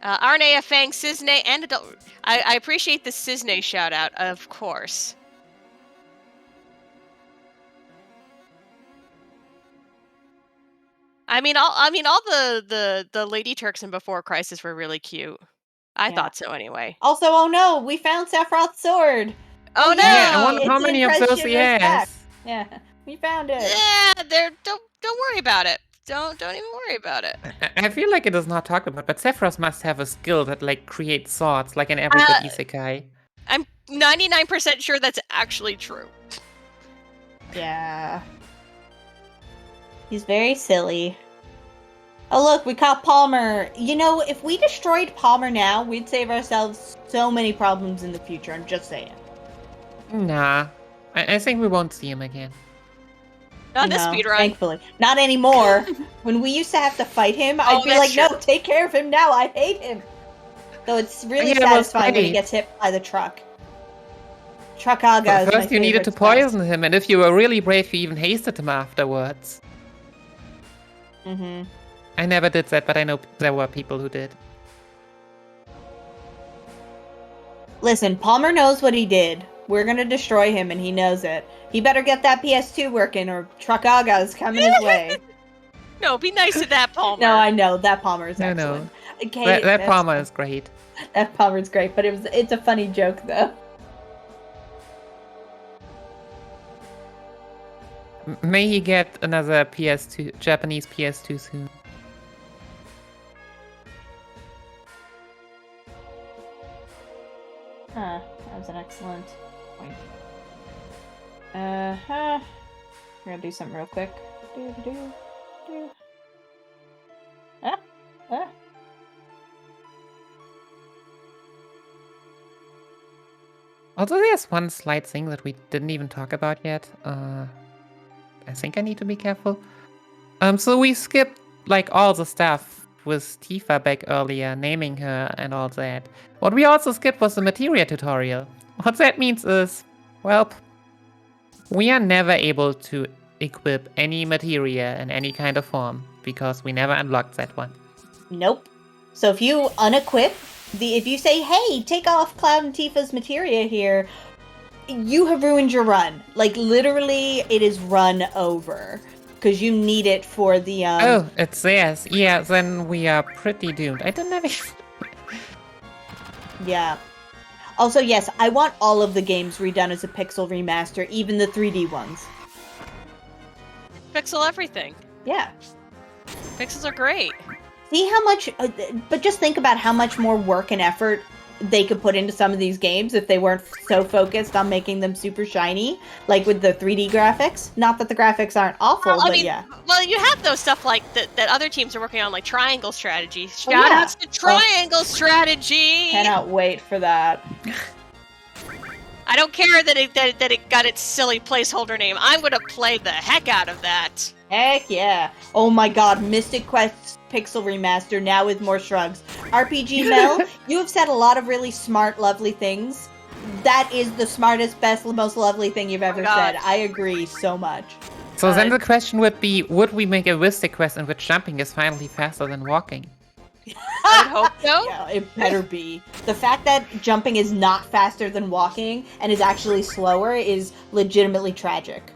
Arnea, Fang, Cisne, and Adult. I appreciate the Cisne shout out, of course. I mean, all the Lady Turks in Before Crisis were really cute. I thought so anyway. Also, oh no, we found Sephiroth's sword. Oh no! Yeah, I wonder how many of those he has. Yeah, we found it. Yeah, don't worry about it. Don't even worry about it. I feel like it is not talked about, but Sephiroth must have a skill that like creates swords, like in every good isekai. I'm 99% sure that's actually true. Yeah. He's very silly. Oh look, we caught Palmer. If we destroyed Palmer now, we'd save ourselves so many problems in the future. I'm just saying. Nah. I think we won't see him again. Not this speedrun. Thankfully. Not anymore. When we used to have to fight him, I'd be like, no, take care of him now. I hate him. Though it's really satisfying when he gets hit by the truck. Truckaga is first you needed to poison him, and if you were really brave, you even hasted him afterwards. I never did that, but I know there were people who did. Listen, Palmer knows what he did. We're gonna destroy him, and he knows it. He better get that PS2 working, or Truckaga's coming his way. No, be nice to that Palmer. No, I know that Palmer is No, excellent. no. Okay, That Palmer is great. That Palmer's great, but it's a funny joke though. May he get another PS2, Japanese PS2 soon. Huh, that was an excellent point. We're gonna do something real quick. Ah. Although there's one slight thing that we didn't even talk about yet. I think I need to be careful. So we skipped like all the stuff with Tifa back earlier, naming her and all that. What we also skipped was the Materia tutorial. What that means is, well, we are never able to equip any Materia in any kind of form because we never unlocked that one. Nope. So if you unequip if you say, "Hey, take off Cloud and Tifa's Materia here," you have ruined your run. Like literally, it is run over because you need it for the. Oh, it's theirs. Yeah, then we are pretty doomed. I didn't have. Yeah. Also, yes, I want all of the games redone as a pixel remaster, even the 3D ones. Pixel everything. Yeah. Pixels are great. See how much, but just think about how much more work and effort they could put into some of these games if they weren't so focused on making them super shiny, like with the 3D graphics. Not that the graphics aren't awful, but yeah. Well, you have those stuff like that other teams are working on, like Triangle Strategy. Oh, yeah. Shout outs to Triangle Strategy! Cannot wait for that. I don't care that it got its silly placeholder name. I'm gonna play the heck out of that. Heck yeah. Oh my god, Mystic Quest Pixel Remaster, now with more shrugs. RPG Mel, you have said a lot of really smart, lovely things. That is the smartest, best, most lovely thing you've ever said. I agree so much. So then the question would be, would we make a Mystic Quest in which jumping is finally faster than walking? I would hope so. Yeah, it better be. The fact that jumping is not faster than walking and is actually slower is legitimately tragic.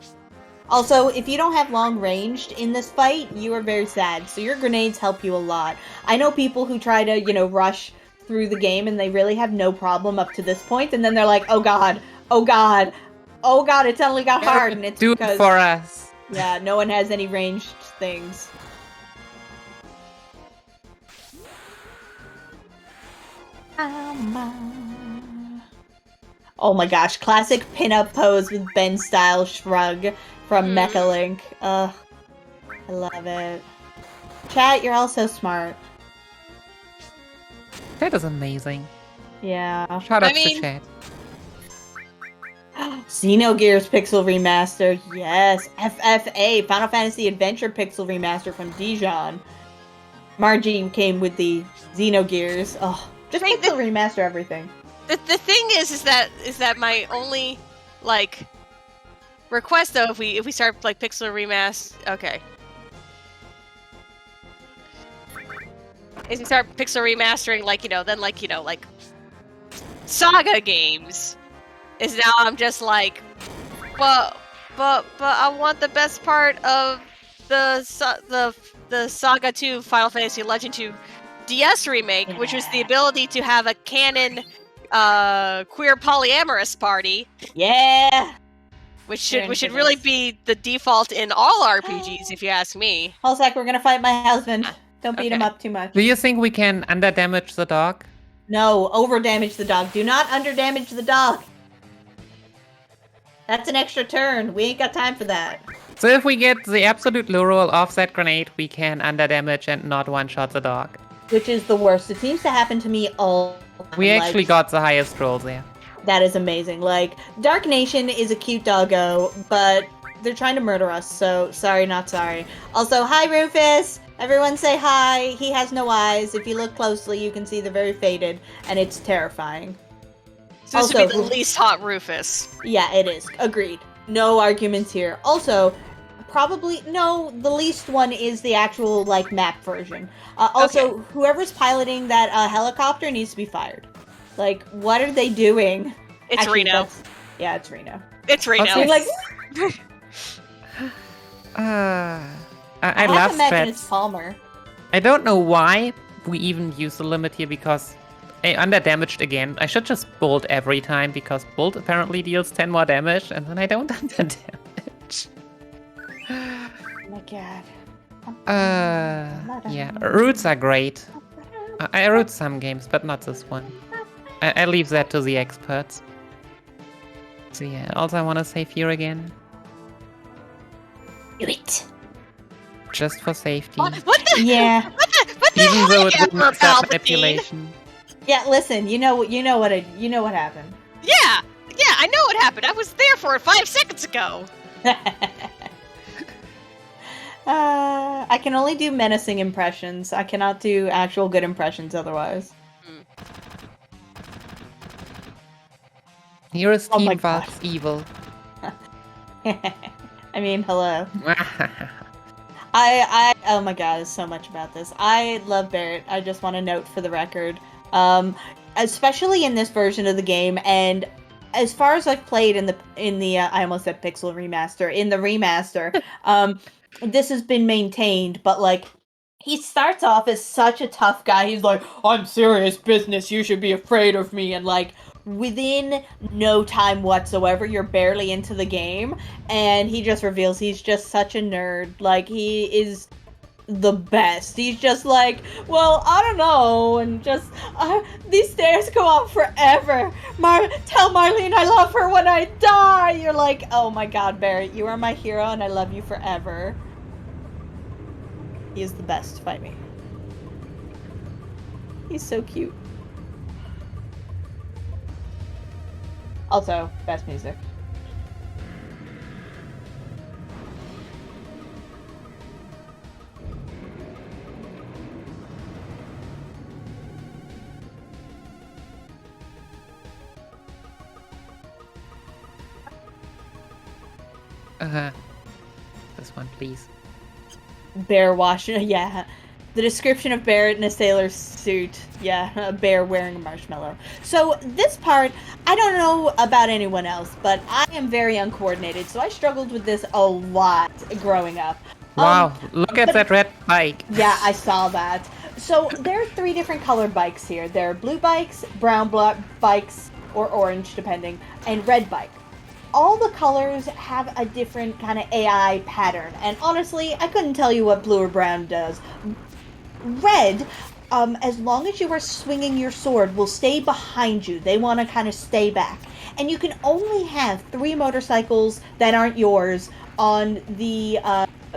Also, if you don't have long ranged in this fight, you are very sad, so your grenades help you a lot. I know people who try to, rush through the game and they really have no problem up to this point, and then they're like, oh god, oh god, oh god, it suddenly got hard, and it's Do because... it for us. Yeah, no one has any ranged things. Oh my gosh, classic pinup pose with Ben style shrug from Mecha Link. Ugh, I love it. Chat, you're all so smart. That is amazing. Yeah. Shout out to chat. Xenogears Pixel Remaster, yes. FFA, Final Fantasy Adventure Pixel Remaster from Dijon. Margie came with the Xenogears. Oh, just pixel remaster everything. The thing is that my only request though, if we start pixel remaster, okay, is we start pixel remastering then Saga games, is now I'm just like, but I want the best part of the Saga 2 Final Fantasy Legend 2 DS remake, which was the ability to have a canon queer polyamorous party. Yeah. Which should really be the default in all RPGs, if you ask me. Holsack, we're gonna fight my husband. Don't beat him up too much. Do you think we can under-damage the dog? No, over-damage the dog. Do not under-damage the dog. That's an extra turn. We ain't got time for that. So if we get the absolute low roll off that grenade, we can under-damage and not one-shot the dog. Which is the worst. It seems to happen to me all the time. We actually got the highest roll there. That is amazing. Dark Nation is a cute doggo, but they're trying to murder us, so sorry, not sorry. Also, hi, Rufus! Everyone say hi. He has no eyes. If you look closely, you can see they're very faded, and it's terrifying. So this would be the least hot Rufus. Yeah, it is. Agreed. No arguments here. Also, the least one is the actual, map version. Also, whoever's piloting that helicopter needs to be fired. What are they doing? It's Actually, Reno. Yeah, it's Reno. It's Reno. Also, Like, I I love have to imagine it's strats. Palmer. I don't know why we even use the limit here because I underdamaged again. I should just bolt every time because bolt apparently deals 10 more damage and then I don't underdamage. Oh my god. Yeah, roots are great. I root some games, but not this one. I leave that to the experts. So yeah, also I want to save here again. Do it. Just for safety. What the? Yeah. What the Even heck, though it would Emperor not stop Palpatine? manipulation. Yeah, listen, you know what happened. Yeah, I know what happened. I was there for it 5 seconds ago. I can only do menacing impressions. I cannot do actual good impressions otherwise. Here is Oh my Team God. Valk's evil. I mean, hello. I oh my god, there's so much about this. I love Barrett. I just want to note for the record. Especially in this version of the game, and as far as I've played in the I almost said Pixel remaster, in the remaster, this has been maintained, but like he starts off as such a tough guy. He's like, I'm serious business, you should be afraid of me, and like within no time whatsoever, you're barely into the game, and he just reveals he's just such a nerd. Like, he is the best. He's just like, well, I don't know, and just, these stairs go up forever. Tell Marlene I love her when I die. You're like, oh my god, Barrett, you are my hero, and I love you forever. He is the best. Fight me. He's so cute. Also, best music. This one, please. Bear washing, yeah. The description of Barrett in a sailor's suit. Yeah, a bear wearing a marshmallow. So this part, I don't know about anyone else, but I am very uncoordinated, so I struggled with this a lot growing up. Wow, look at that red bike. Yeah, I saw that. So there are 3 different colored bikes here. There are blue bikes, brown bikes, or orange depending, and red bike. All the colors have a different kind of AI pattern, and honestly, I couldn't tell you what blue or brown does. Red, as long as you are swinging your sword, will stay behind you. They want to kind of stay back. And you can only have 3 motorcycles that aren't yours on the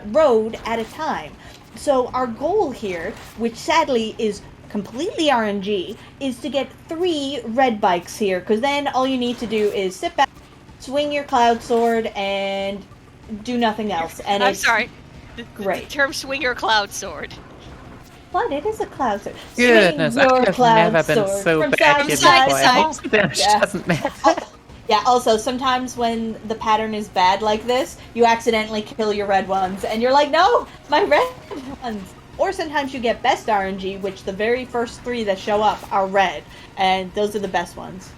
road at a time. So our goal here, which sadly is completely RNG, is to get 3 red bikes here, because then all you need to do is sit back, swing your cloud sword, and do nothing else. And I'm it's sorry. great. The term swing your cloud sword. What? It is a cloud sword. Goodness, Swing your I have cloud never been sword so from bad side here to side before. to I side. hope the damage Yeah. doesn't matter. Yeah, also, sometimes when the pattern is bad like this, you accidentally kill your red ones, and you're like, no, my red ones! Or sometimes you get best RNG, which the very first 3 that show up are red, and those are the best ones.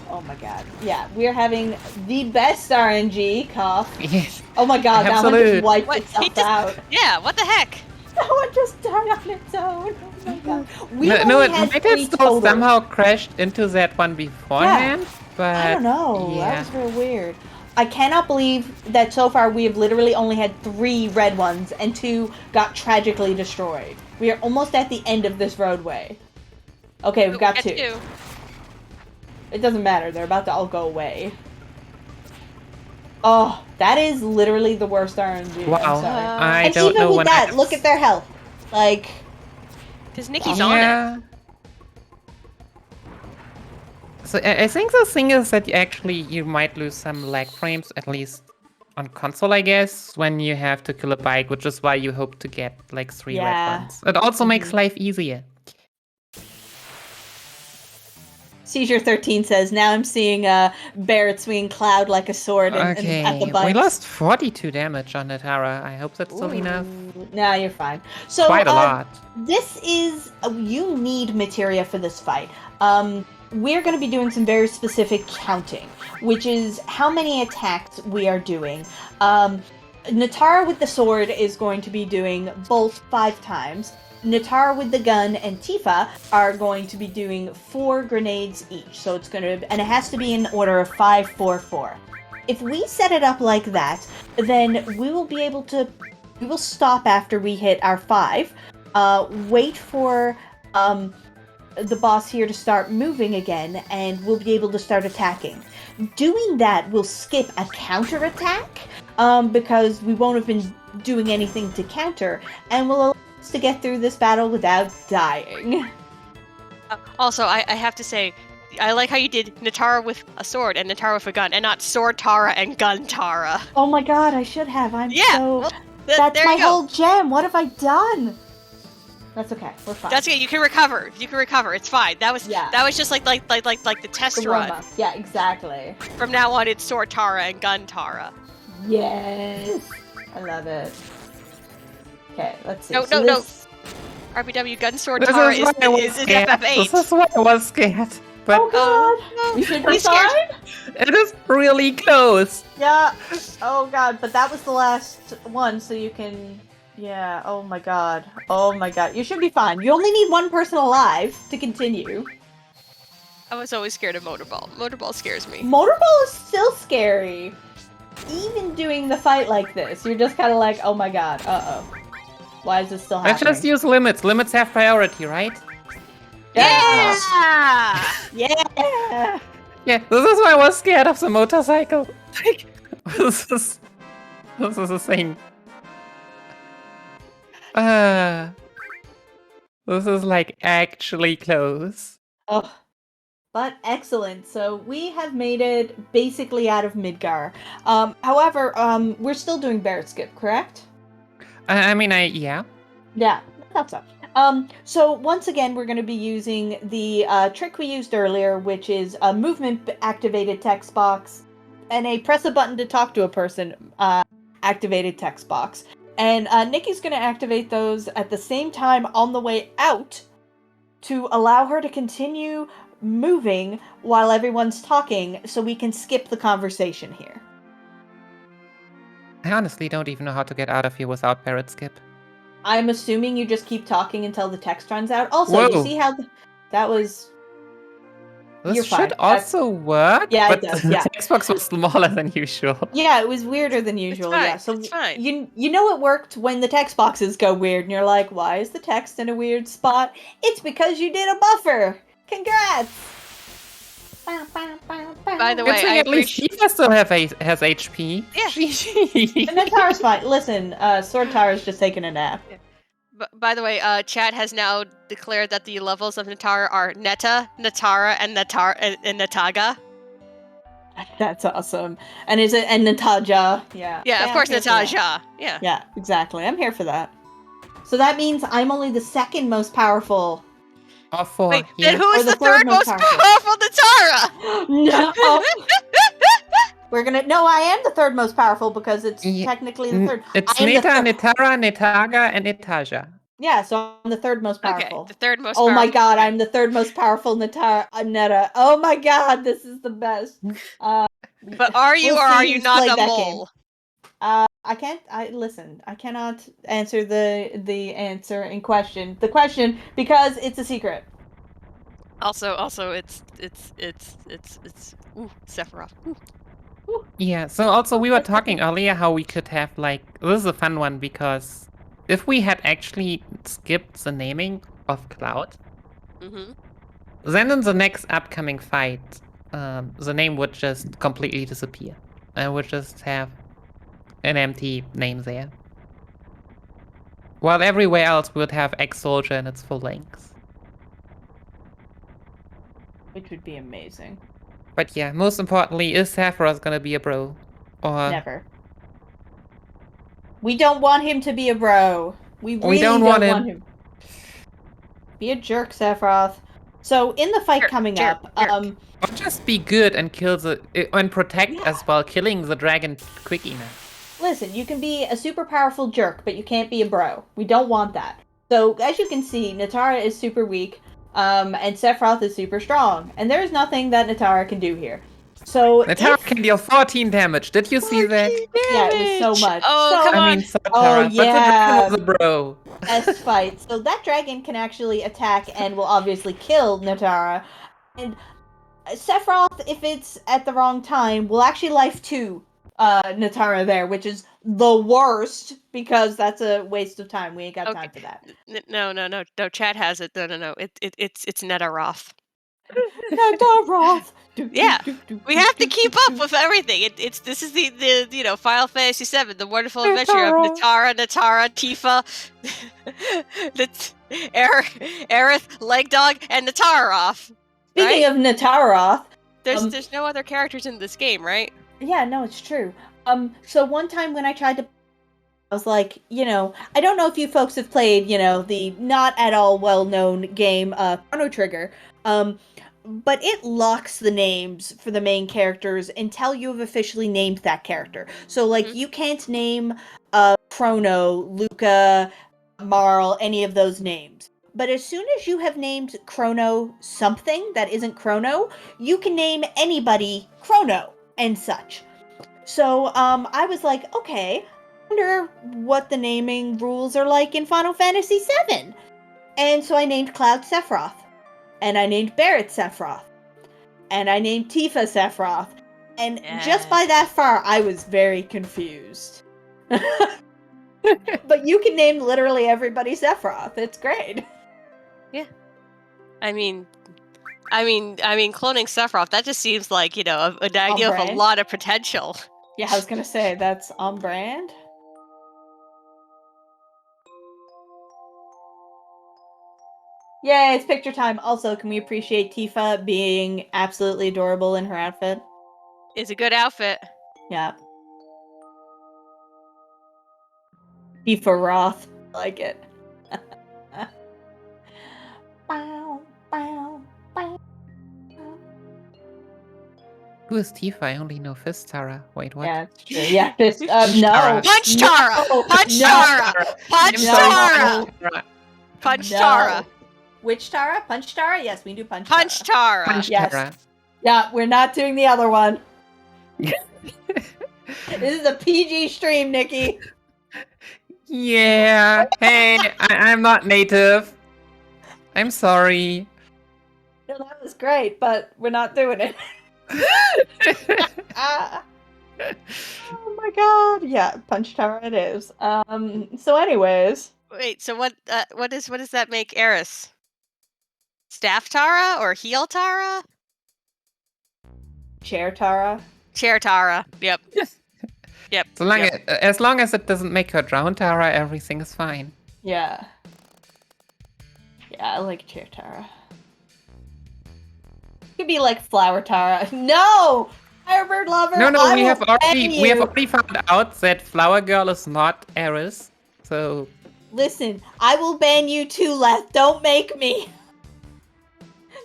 Oh my god. Yeah, we're having the best RNG, cough. Yes. Oh my god, that one Absolute. just wiped What? itself out. Yeah, what the heck? That one just died on its own. Oh my god. We No, only it had might 3 have still total. somehow crashed into that one beforehand, but I don't know. yeah. That was real weird. I cannot believe that so far we have literally only had 3 red ones and 2 got tragically destroyed. We are almost at the end of this roadway. Okay, we've got 2. It doesn't matter. They're about to all go away. Oh, that is literally the worst RNG. Wow. I'm sorry. I And don't even know with when that, I look at their health. Like, Because Nikki's on it. yeah. So I think the thing is that you might lose some lag frames, at least on console, I guess, when you have to kill a bike, which is why you hope to get like 3 Yeah. red ones. It also makes life easier. Seizure 13 says, now I'm seeing Barrett swinging Cloud like a sword at the Okay, bikes. we lost 42 damage on Netara. I hope that's still enough. No, you're fine. So, Quite a lot. This is... you need Materia for this fight. we're going to be doing some very specific counting, which is how many attacks we are doing. Netara with the sword is going to be doing both 5 times. Netara with the gun and Tifa are going to be doing 4 grenades each. So it's going to, and it has to be in order of 5, 4, 4. If we set it up like that, then we will be able to, we will stop after we hit our 5, wait for the boss here to start moving again, and we'll be able to start attacking. Doing that will skip a counter attack, because we won't have been doing anything to counter, and will allow us to get through this battle without dying. Also, I have to say, I like how you did Netara with a sword and Netara with a gun, and not Sword Tara and Gun Tara. Oh my god, I should have. I'm Yeah, so... well, that's there my you go. whole gem. What have I done? That's okay. We're fine. That's okay. You can recover. You can recover. It's fine. That was just like the test The run. warm-up. Yeah, exactly. From now on, it's Sword Tara and Gun Tara. Yes. I love it. Okay, let's see. No. RBW Gun Sword This Tara is why I was is scared. FF8. This is why I was scared. But Oh god! We should be scared. fine? it is really close. Yeah. Oh god, but that was the last one, so you can... Yeah, oh my god. Oh my god. You should be fine. You only need one person alive to continue. I was always scared of Motorball. Motorball scares me. Motorball is still scary. Even doing the fight like this, you're just kind of like, oh my god, uh-oh. Why is this still Let's happening? just use limits. Limits have priority, right? Yeah! Yeah! Yeah, this is why I was scared of the motorcycle. Like, this is a thing. This is like actually close. Oh, but excellent. So we have made it basically out of Midgar. However, we're still doing Barrett Skip, correct? I mean, yeah. Yeah, I thought so. So once again, we're going to be using the trick we used earlier, which is a movement-activated text box and a press a button to talk to a person activated text box. And Nikki's going to activate those at the same time on the way out to allow her to continue moving while everyone's talking so we can skip the conversation here. I honestly don't even know how to get out of here without Barrett Skip. I'm assuming you just keep talking until the text runs out. Also, Whoa. you see how that was... This You're should fine. also work, Yeah, but it does, the yeah. text box was smaller than usual. Yeah, it was weirder than usual. fine, Yeah, so it's fine. you know it worked when the text boxes go weird, and you're like, why is the text in a weird spot? It's because you did a buffer. Congrats. By the way, Good thing I at least appreciate... Tifa still has HP. Yeah. And Natara's fine. Listen, Sword Tara's just taking a nap. By the way, chat has now declared that the levels of Netara are Neta, Netara, and Nataga. That's awesome. And is it and Nataja? Yeah. Yeah, of I'm course, here for that. Nataja. Yeah. Yeah, exactly. I'm here for that. So that means I'm only the second most powerful. Or 4. Wait, yeah. then who is Or the the third third most most powerful. powerful Netara? No. We're gonna. No, I am the third most powerful because it's Yeah, technically the third. It's I am the Neta, third- Netara, Netaga, and Netaja. Yeah, so I'm the third most Okay, powerful. the third most Oh powerful. my god, I'm the third most powerful Neta. Oh my god, this is the best. But are you We'll or see are you who's not played a that mole? I can't. I cannot answer the answer in question. The question because it's a secret. Also, it's ooh, Sephiroth. Ooh. Yeah, so also we were talking earlier how we could have like, this is a fun one because if we had actually skipped the naming of Cloud, Mm-hmm. then in the next upcoming fight, the name would just completely disappear. I would just have an empty name there. While everywhere else we would have ex-soldier in its full length. Which would be amazing. But yeah, most importantly, is Sephiroth gonna be a bro? Or Never. We don't want him to be a bro. We really don't want him. Be a jerk, Sephiroth. So in the fight coming jerk. or just be good and kill and protect as well, killing the dragon quick enough. Listen, you can be a super powerful jerk, but you can't be a bro. We don't want that. So as you can see, Netara is super weak. And Sephiroth is super strong. And there's nothing that Netara can do here. So Netara can deal 14 damage. Did you see that? Yeah, it was so much. Oh, So, come on. I mean, Satara, but the dragon was a bro. S-fight. So that dragon can actually attack and will obviously kill Netara. And Sephiroth, if it's at the wrong time, will actually life 2 Netara there, which is the worst because that's a waste of time. We ain't got time for that. No. Chat has it. No. It's Netaroth. Netaroth. Yeah, we have to keep up with everything. This is the Final Fantasy VII, the wonderful adventure of Netara, Tifa, Aerith, Legdog, and Netaroth. Speaking of Netaroth, there's no other characters in this game, right? Yeah, no, it's true. So one time when I tried to, I was like, I don't know if you folks have played, the not at all well-known game, Chrono Trigger. But it locks the names for the main characters until you have officially named that character. So, like, you can't name Chrono, Luca, Marl, any of those names. But as soon as you have named Chrono something that isn't Chrono, you can name anybody Chrono and such. So, I was like, okay, I wonder what the naming rules are like in Final Fantasy VII. And so I named Cloud Sephiroth. And I named Barret Sephiroth. And I named Tifa Sephiroth. And just by that far, I was very confused. But you can name literally everybody Sephiroth. It's great. Yeah. I mean, cloning Sephiroth, that just seems like, an idea of a lot of potential. Yeah, I was gonna say, that's on brand. Yay, it's picture time. Also, can we appreciate Tifa being absolutely adorable in her outfit? It's a good outfit. Yeah. Tifa Roth. I like it. Bow, bow, bow. Who is Tifa? I only know Fist Tara. Wait, what? Yeah, it's true. Yeah, Fist. No. Punch Tara! Punch Tara! Punch Tara! Punch Tara! Which Tara? Punch Tara? Yes, we do Punch Tara. Punch Tara! Punch Tara. Yeah, we're not doing the other one. This is a PG stream, Nikki. Yeah. Hey, I'm not native. I'm sorry. No, that was great, but we're not doing it. Oh my god. Yeah, Punch Tara it is. So anyways. Wait, so what does that make Aerith? Staff Tara or Heel Tara? Chair Tara. Chair Tara. Yep. Yep. As long as it doesn't make her drown Tara, everything is fine. Yeah. Yeah, I like Chair Tara. Could be like Flower Tara. No! Firebird Lover. No, we have already found out that Flower Girl is not Aerith. So listen, I will ban you too, Leth. Don't make me.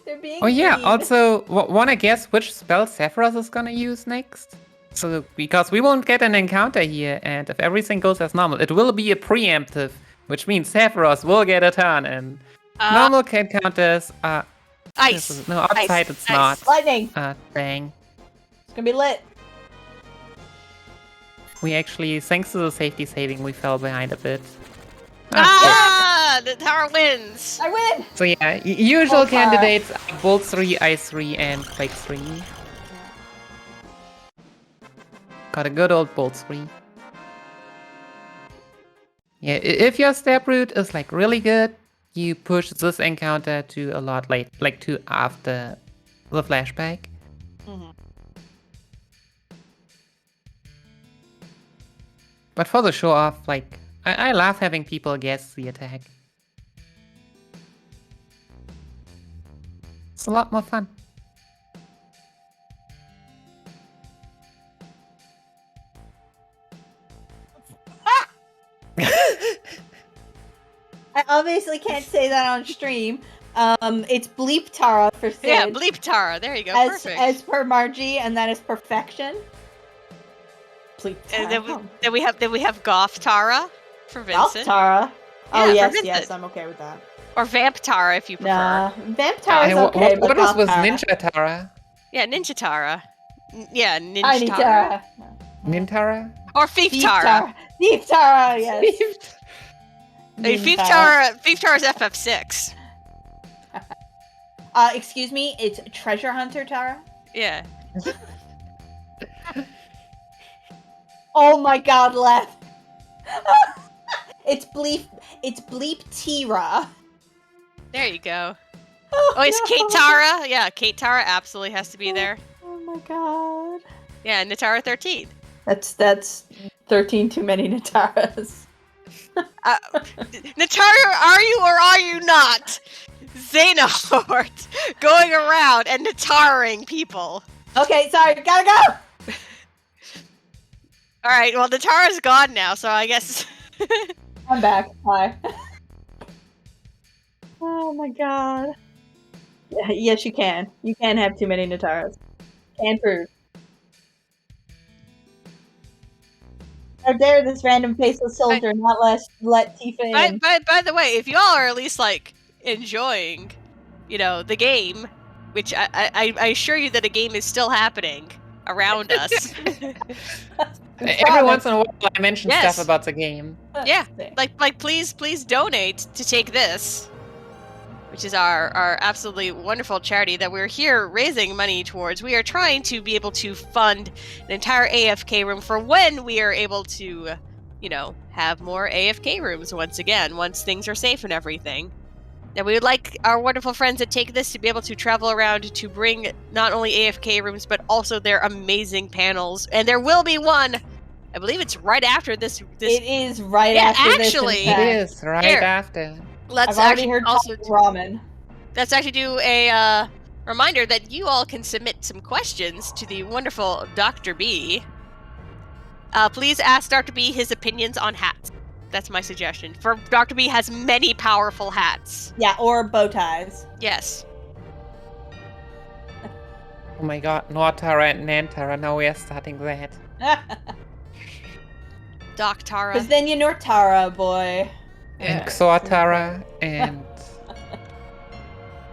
They're being mean. Also, wanna guess which spell Sephiroth is gonna use next? So, because we won't get an encounter here, and if everything goes as normal, it will be a preemptive, which means Sephiroth will get a turn, and normal encounters are... Ice! No, outside it's not. Lightning! Dang. It's gonna be lit. We actually, thanks to the safety saving, we fell behind a bit. The tower wins! I win! So yeah, usual candidates are Bolt 3, Ice 3, and Quake 3. Got a good old Bolt 3. Yeah, if your step route is like really good, you push this encounter to a lot late, like to after the flashback. Mm-hmm. But for the show off, like, I love having people guess the attack. It's a lot more fun. I obviously can't say that on stream. It's Bleep Tara for Sid. Yeah, Bleep Tara. There you go. Perfect. As per Margie, and that is perfection. Bleep Tara. And then we have Goth Tara for Vincent. Goth Tara. Oh Yeah, yes, for Vincent. yes, I'm okay with that. Or Vamp Tara, if you prefer. Nah, Vamp Tara's What okay, but was Goth with Tara. Ninja Tara? Yeah, Ninja Tara. Yeah, Ninja Tiny Tara. Tara. Nintara? Or Thief Thief Tara. Tara. Thief Tara, yes. I mean, Thief Tara. Tara's FF6. Excuse me, it's Treasure Hunter Tara? Yeah. Oh my god, left. It's Bleep Tira. There you go. Oh, it's no. Kate Tara. Yeah, Kate Tara absolutely has to be there. Oh my god. Yeah, Netara 13. That's 13 too many Nataras. Netara, are you or are you not? Xehanort going around and Netaring people. Okay, sorry, gotta go! Alright, well, Netara's gone now, so I guess... I'm back. Hi. Oh my god. Yeah, yes, you can. You can have too many Nataras. Can prove. How dare this random faceless soldier not let Tifa in. By the way, if y'all are at least, like, enjoying, you know, the game, which I assure you that a game is still happening around us. Every once in a while I mention Yes. stuff about the game. Yeah, like please donate to take this, which is our absolutely wonderful charity that we're here raising money towards. We are trying to be able to fund an entire AFK room for when we are able to, you know, have more AFK rooms once again, once things are safe and everything. And we would like our wonderful friends that take this to be able to travel around to bring not only AFK rooms, but also their amazing panels. And there will be one, I believe it's right after this. It is right Yeah, after actually, this. It is right Here. after. Let's I've already actually heard also ramen. let's actually do a reminder that you all can submit some questions to the wonderful Dr. B. Please ask Dr. B his opinions on hats. That's my suggestion. For Dr. B has many powerful hats. Yeah, or bow ties. Yes. Oh my god, Nortara and Nantara, now we are starting that. Doc Tara. Because then you know Tara, boy. And Yeah. Xortara and...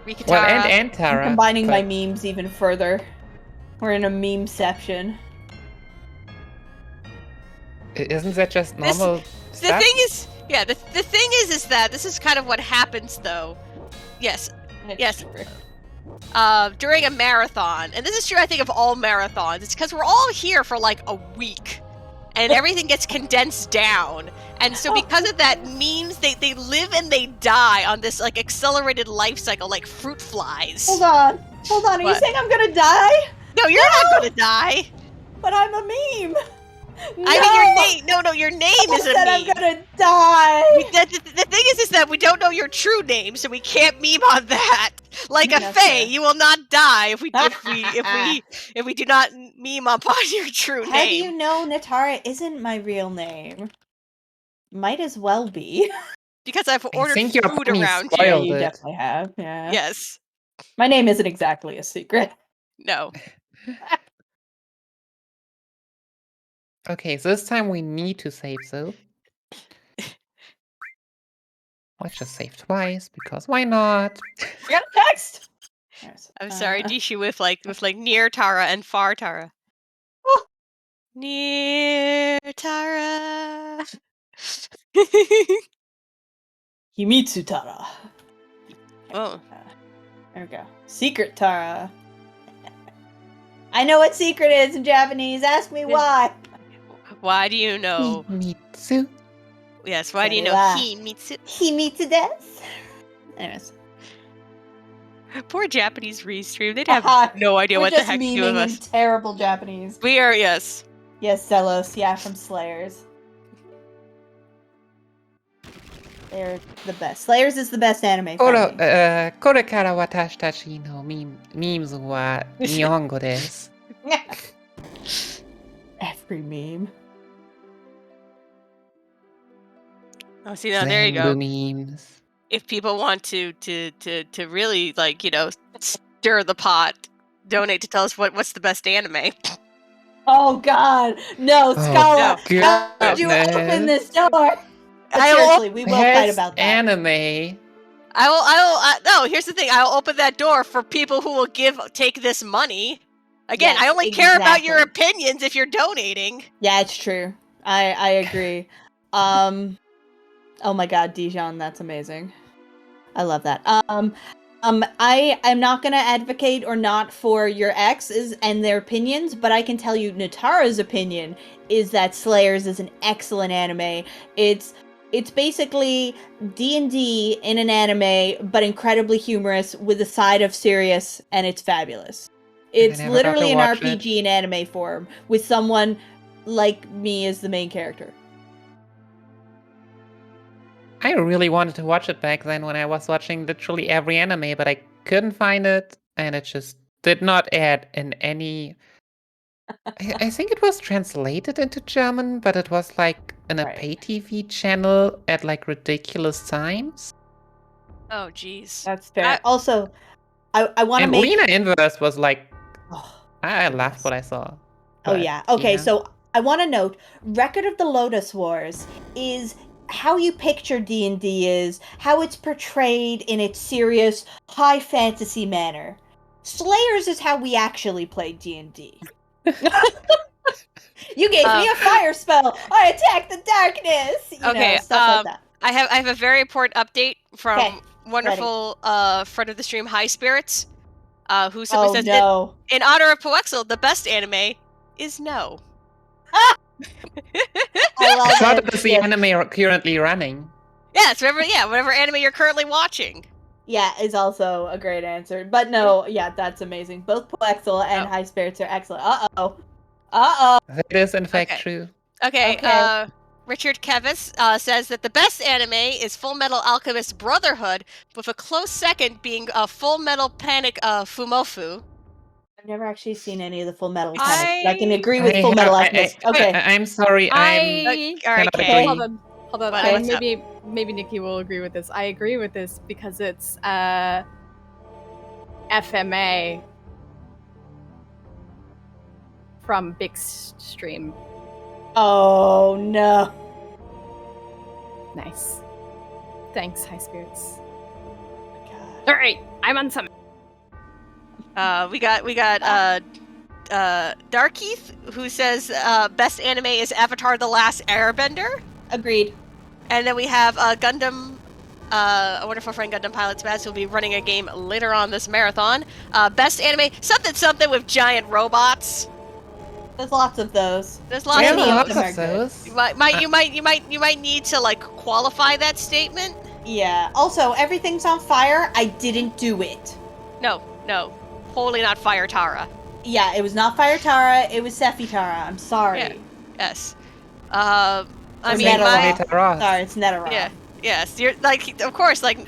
Rika Well, Tara. and Tara. I'm combining my but- memes even further. We're in a meme-ception. Isn't that just normal The stuff? thing is, yeah, the thing is that this is kind of what happens, though. Yes, Yes. During a marathon, and this is true, I think, of all marathons. It's because we're all here for like a week, and everything gets condensed down. And so, because of that, memes they live and they die on this like accelerated life cycle, like fruit flies. Hold on. Are you What? saying I'm gonna die? No, you're not gonna die. But I'm a meme. No! I mean, your name. No, your name is a said meme. I'm gonna die. The thing is that we don't know your true name, so we can't meme on that. Like a That's fae, fair. you will not die if we do not meme upon your true How name. do you know Netara isn't my real name? Might as well be. Because I've ordered think your food bunny around Yeah, spoiled you. you it. definitely have. Yeah. Yes. My name isn't exactly a secret. No. Okay, so this time we need to save though. Let's just save twice, because why not? We got a text. Yes. I'm sorry, Dishu with like near Tara and far Tara. Oh. Near Tara. Himitsu Tara. Oh. There we go. Secret Tara. I know what secret is in Japanese. Ask me why. Why do you know? Mitsu. Yes, why do you know Sorry, Himitsu? Himitsu desu. Anyways. Poor Japanese restream. They'd have no idea We're what the just heck to do memeing with in us. terrible Japanese. We are, yes. Yes, Celos. Yeah, from Slayers. They're the best. Slayers is the best anime. for me. これから私たちのmemes は日本語です。Every meme. Oh, see, now there you go. Memes. If people want to really, like, you know, stir the pot, donate to tell us what's the best anime. Oh God, no, Schala! no. How did you open this door? But I will- seriously, we will fight Best about that. anime. No, here's the thing. I'll open that door for people who will take this money. Again, Yes, I only care about your exactly. opinions if you're donating. Yeah, it's true. I agree. Oh my god, Dijon, that's amazing. I love that. I'm not gonna advocate or not for your exes and their opinions, but I can tell you Netara's opinion is that Slayers is an excellent anime. It's basically D&D in an anime, but incredibly humorous with a side of serious, and it's fabulous. It's never got to literally an watch RPG in anime form with someone like me as the main character. I really wanted to watch it back then when I was watching literally every anime, but I couldn't find it, and it just did not add in any. I think it was translated into German, but it was like in a Right. pay TV channel at like ridiculous times. Oh, jeez. That's fair. Also, I want to And make Lena Inverse was like, Oh, I laughed yes. what I saw. Oh But, yeah. Okay, you know. so I want to note, Record of the Lotus Wars is how you picture D&D is, how it's portrayed in its serious, high fantasy manner. Slayers is how we actually play D&D. You gave me a fire spell. I attack the darkness. You know, stuff like that. I have a very important update from Okay, wonderful friend of the stream, High Spirits, who simply Oh says, no. in honor of Poexel, the best anime is no. I love I thought it. it was the Yes. anime currently running. Yes, whatever anime you're currently watching. Yeah, is also a great answer. But no, yeah, that's amazing. Both Poexel and High Spirits are excellent. Uh-oh. Uh-oh. It is in fact Okay. true. Okay, Richard Kevis says that the best anime is Full Metal Alchemist Brotherhood, with a close second being Full Metal Panic Fumofu. I've never actually seen any of the Full Metal I- Panic, but I can agree with Full Metal Alchemist. Okay. I'm sorry. I all right, cannot Kay. agree. hold on. What- I, what's up? maybe Nikki will agree with this. I agree with this because it's FMA from Big Stream. Oh no. Nice. Thanks, High Spirits. God. All right, I'm on summit. We got Darkeith, who says best anime is Avatar: The Last Airbender. Agreed. And then we have Gundam, a wonderful friend, Gundam Pilot Spaz, who'll be running a game later on this marathon. Best anime, something with giant robots. There's lots of those. There's lots There of are Many those. of lots them of are good. those. You might need to like qualify that statement. Yeah. Also, everything's on fire. I didn't do it. No, wholly not Fire Tara. Yeah, it was not Fire Tara. It was Sephi Tara. I'm sorry. Yeah. Yes. I It's mean, Netara. Netara. Sorry, it's Netara. yeah. Yes, you're like, of course, like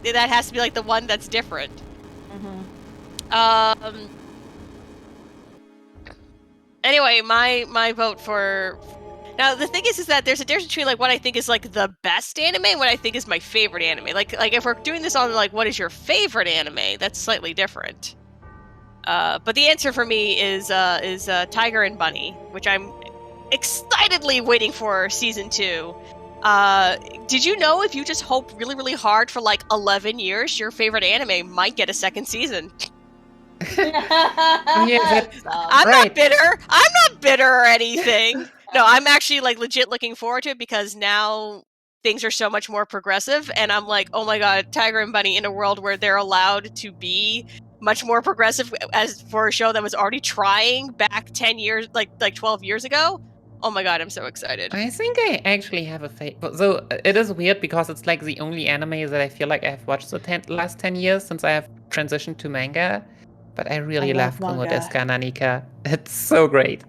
that has to be like the one that's different. Mm-hmm. Anyway, my vote for now, the thing is that there's a difference between like what I think is like the best anime and what I think is my favorite anime. Like if we're doing this on like what is your favorite anime, that's slightly different. But the answer for me is Tiger and Bunny, which I'm excitedly waiting for season 2. Did you know if you just hope really, really hard for like 11 years, your favorite anime might get a second season? I'm not bitter. I'm not bitter or anything. No, I'm actually like legit looking forward to it because now things are so much more progressive, and I'm like, oh my god, Tiger and Bunny in a world where they're allowed to be much more progressive as for a show that was already trying back 10 years, like 12 years ago. Oh my god, I'm so excited. I think I actually have a favorite. So it is weird because it's like the only anime that I feel like I've watched the last 10 years since I have transitioned to manga. But I really love manga. SchalaKitty. It's so great.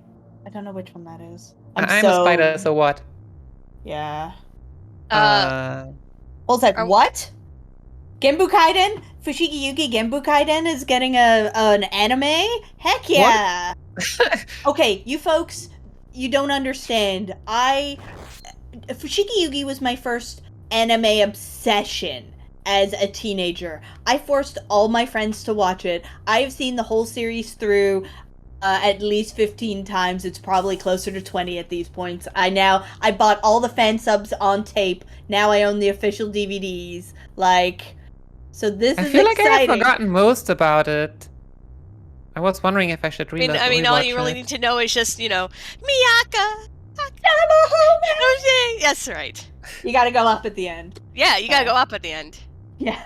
I don't know which one that is. I'm a spider, so what? Yeah. Uh, What was that? What? Genbu Kaiden? Fushigi Yuki Genbu Kaiden is getting an anime? Heck yeah! Okay, you folks, you don't understand. Fushigi Yugi was my first anime obsession as a teenager. I forced all my friends to watch it. I've seen the whole series through. at least 15 times. It's probably closer to 20 at these points. I bought all the fan subs on tape. Now I own the official DVDs. So this I is feel like I have exciting. forgotten most about it. I was wondering if I should I mean, all you really need to know is just, Miyaka. Yes, right. You gotta go up at the end. Yeah, you gotta go up at the end. Yeah.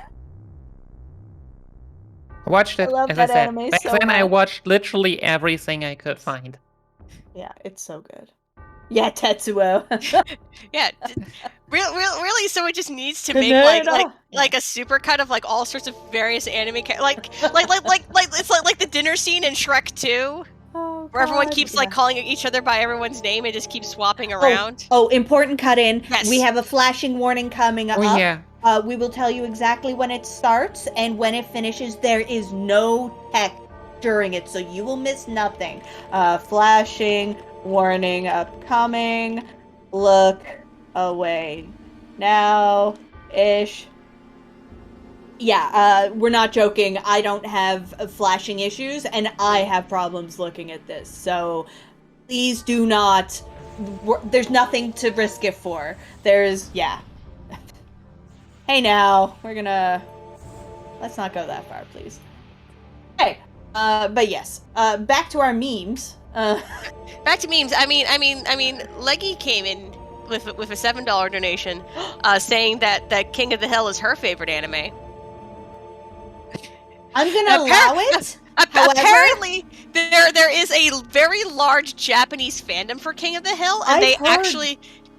I watched it, I love as that I said. anime Back so then I much. watched literally everything I could find. Yeah, it's so good. Yeah, Tetsuo. Yeah, really. So it just needs to make Kaneda. like a super cut of like all sorts of various anime, like it's like the dinner scene in Shrek 2, Oh, where everyone God, keeps yeah. like calling each other by everyone's name and just keeps swapping around. Oh, important cut in. Yes. We have a flashing warning coming up. Oh yeah. We will tell you exactly when it starts and when it finishes. There is no text during it, so you will miss nothing. Flashing warning upcoming. Look away now-ish. Yeah, we're not joking. I don't have flashing issues, and I have problems looking at this. So please do not. There's nothing to risk it for. Yeah. Hey now, let's not go that far, please. Okay, but yes, back to our memes. Back to memes. I mean, Leggy came in with a $7 donation, saying that King of the Hill is her favorite anime. I'm gonna allow it. However, Apparently, there is a very large Japanese fandom for King of the Hill, and I've heard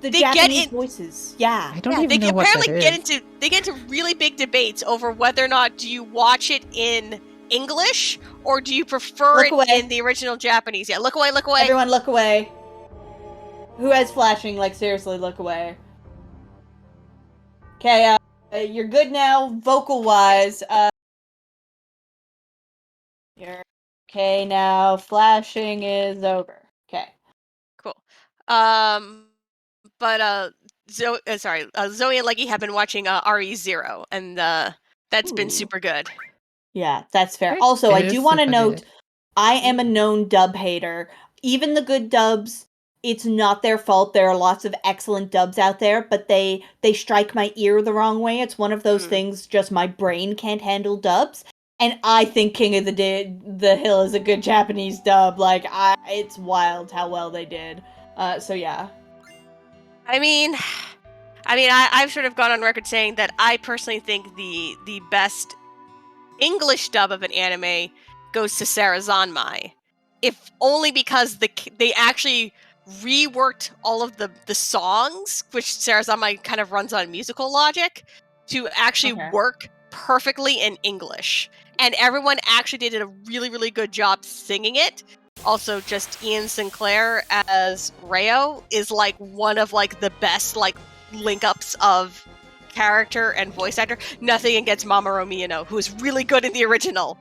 the they Japanese get voices. Yeah. I don't even know what that is. They get into really big debates over whether or not do you watch it in English or do you prefer Look away. in the original Japanese. Yeah, look away, look away. Everyone look away. Who has flashing? Like, seriously, look away. Okay, you're good now, vocal-wise. You're okay now. Flashing is over. Okay. Cool. But Zoe and Leggy have been watching RE0, and that's been Ooh. super good. Yeah, that's fair. It Also, I is do want to super note, good. I am a known dub hater. Even the good dubs, it's not their fault. There are lots of excellent dubs out there, but they strike my ear the wrong way. It's one of those things, just my brain can't handle dubs. And I think King of the Hill is a good Japanese dub. It's wild how well they did. So yeah. I've sort of gone on record saying that I personally think the best English dub of an anime goes to Sarazanmai, if only because they actually reworked all of the songs, which Sarazanmai kind of runs on musical logic, to actually work perfectly in English. And everyone actually did a really, really good job singing it. Also, just Ian Sinclair as Reo is like one of like the best like link-ups of character and voice actor. Nothing against Mamoru Miyano, who is really good in the original,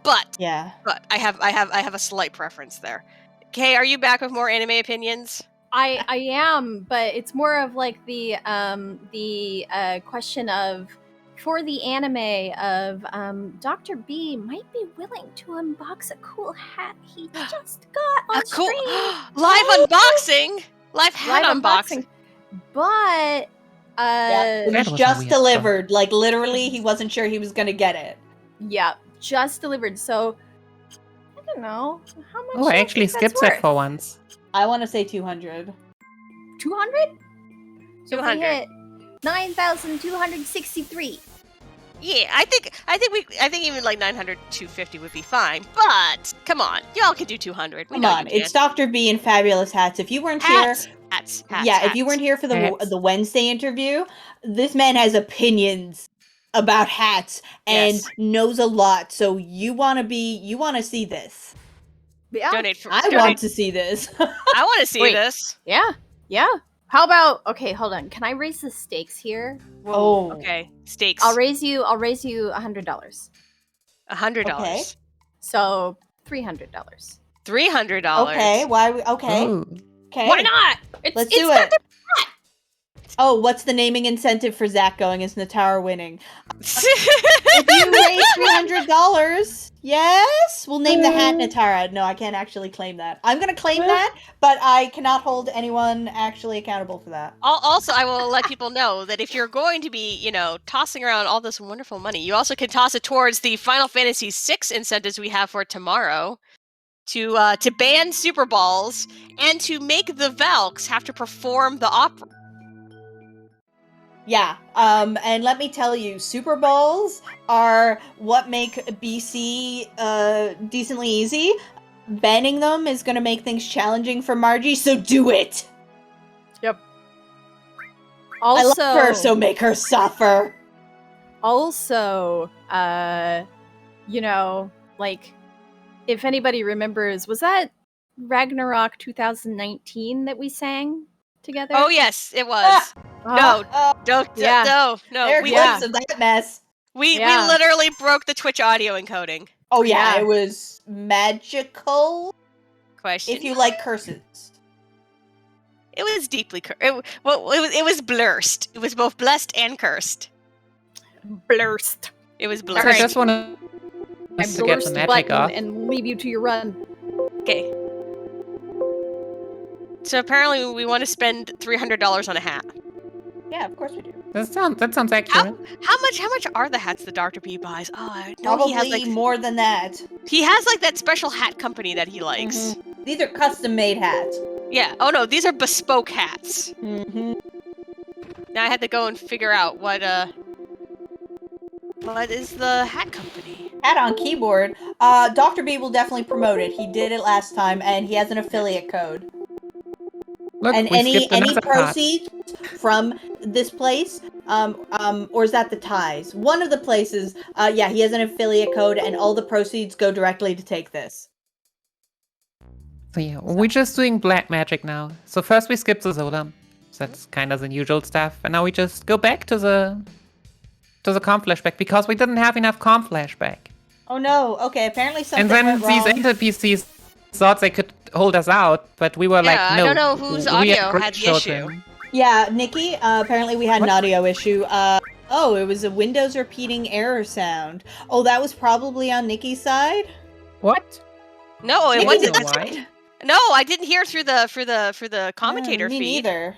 but I have a slight preference there. Kay, are you back with more anime opinions? I am, but it's more of like the question of, for the anime of Dr. B might be willing to unbox a cool hat he just got on stream. Live unboxing, live hat unboxing. But it was just delivered. Like literally, he wasn't sure he was gonna get it. Yeah, just delivered. So I don't know how much. Oh, I actually skipped it for once. I want to say 200. 200? 200. 9,263. Yeah, I think even like 900, 250 would be fine. But come on, y'all can do 200. Come on, it's Dr. B and Fabulous Hats. If you weren't here, if you weren't here for the Wednesday interview, this man has opinions about hats and knows a lot. So you want to see this. Yeah. I want to see this. I want to see this. Yeah. How about, okay, hold on. Can I raise the stakes here? Whoa, okay. Stakes. I'll raise you $100. $100. Okay. So $300. $300. Okay. Why? Okay. Ooh. Okay. Why not? Let's do it. Oh, what's the naming incentive for Zach going? Is Netara winning? If you raise $300, yes, we'll name the hat Netara. No, I can't actually claim that. I'm gonna claim that, but I cannot hold anyone actually accountable for that. Also, I will let people know that if you're going to be, tossing around all this wonderful money, you also can toss it towards the Final Fantasy VI incentives we have for tomorrow to ban Super Balls and to make the Valks have to perform the opera. Yeah, and let me tell you, Super Balls are what make BC decently easy. Banning them is going to make things challenging for Margie, so do it! Yep. Also, I love her, so make her suffer. Also, if anybody remembers, was that Ragnarok 2019 that we sang together? Oh yes, it was. No, There goes that mess. We literally broke the Twitch audio encoding. Oh yeah, it was magical. Question. If you like curses. It was deeply it was blurst. It was both blessed and cursed. Blurst. It was blurst. So I just want to get the magic off and leave you to your run. Okay. So apparently we want to spend $300 on a hat. Yeah, of course we do. That sounds accurate. How much are the hats that Dr. B buys? Oh, I know probably he has more than that. He has that special hat company that he likes. Mm-hmm. These are custom made hats. Yeah. Oh no, these are bespoke hats. Mm-hmm. Now I had to go and figure out what is the hat company? Hat on keyboard. Dr. B will definitely promote it. He did it last time, and he has an affiliate code. Look, and we any skipped proceeds from this place, or is that the ties? One of the places, yeah, he has an affiliate code, and all the proceeds go directly to take this. So yeah, we're just doing black magic now. So first we skipped the Zola. So that's kind of the usual stuff, and now we just go back to the comp flashback because we didn't have enough comp flashback. Oh no! Okay, apparently something And then went wrong. these NPCs thought they could hold us out, but we were like, no. I don't know whose audio had the issue. Yeah, Nikki, apparently we had an audio issue. Oh, it was a Windows repeating error sound. Oh, that was probably on Nikki's side? What? No, it Nikki, wasn't. Why? No, I didn't hear through the commentator me feed. neither.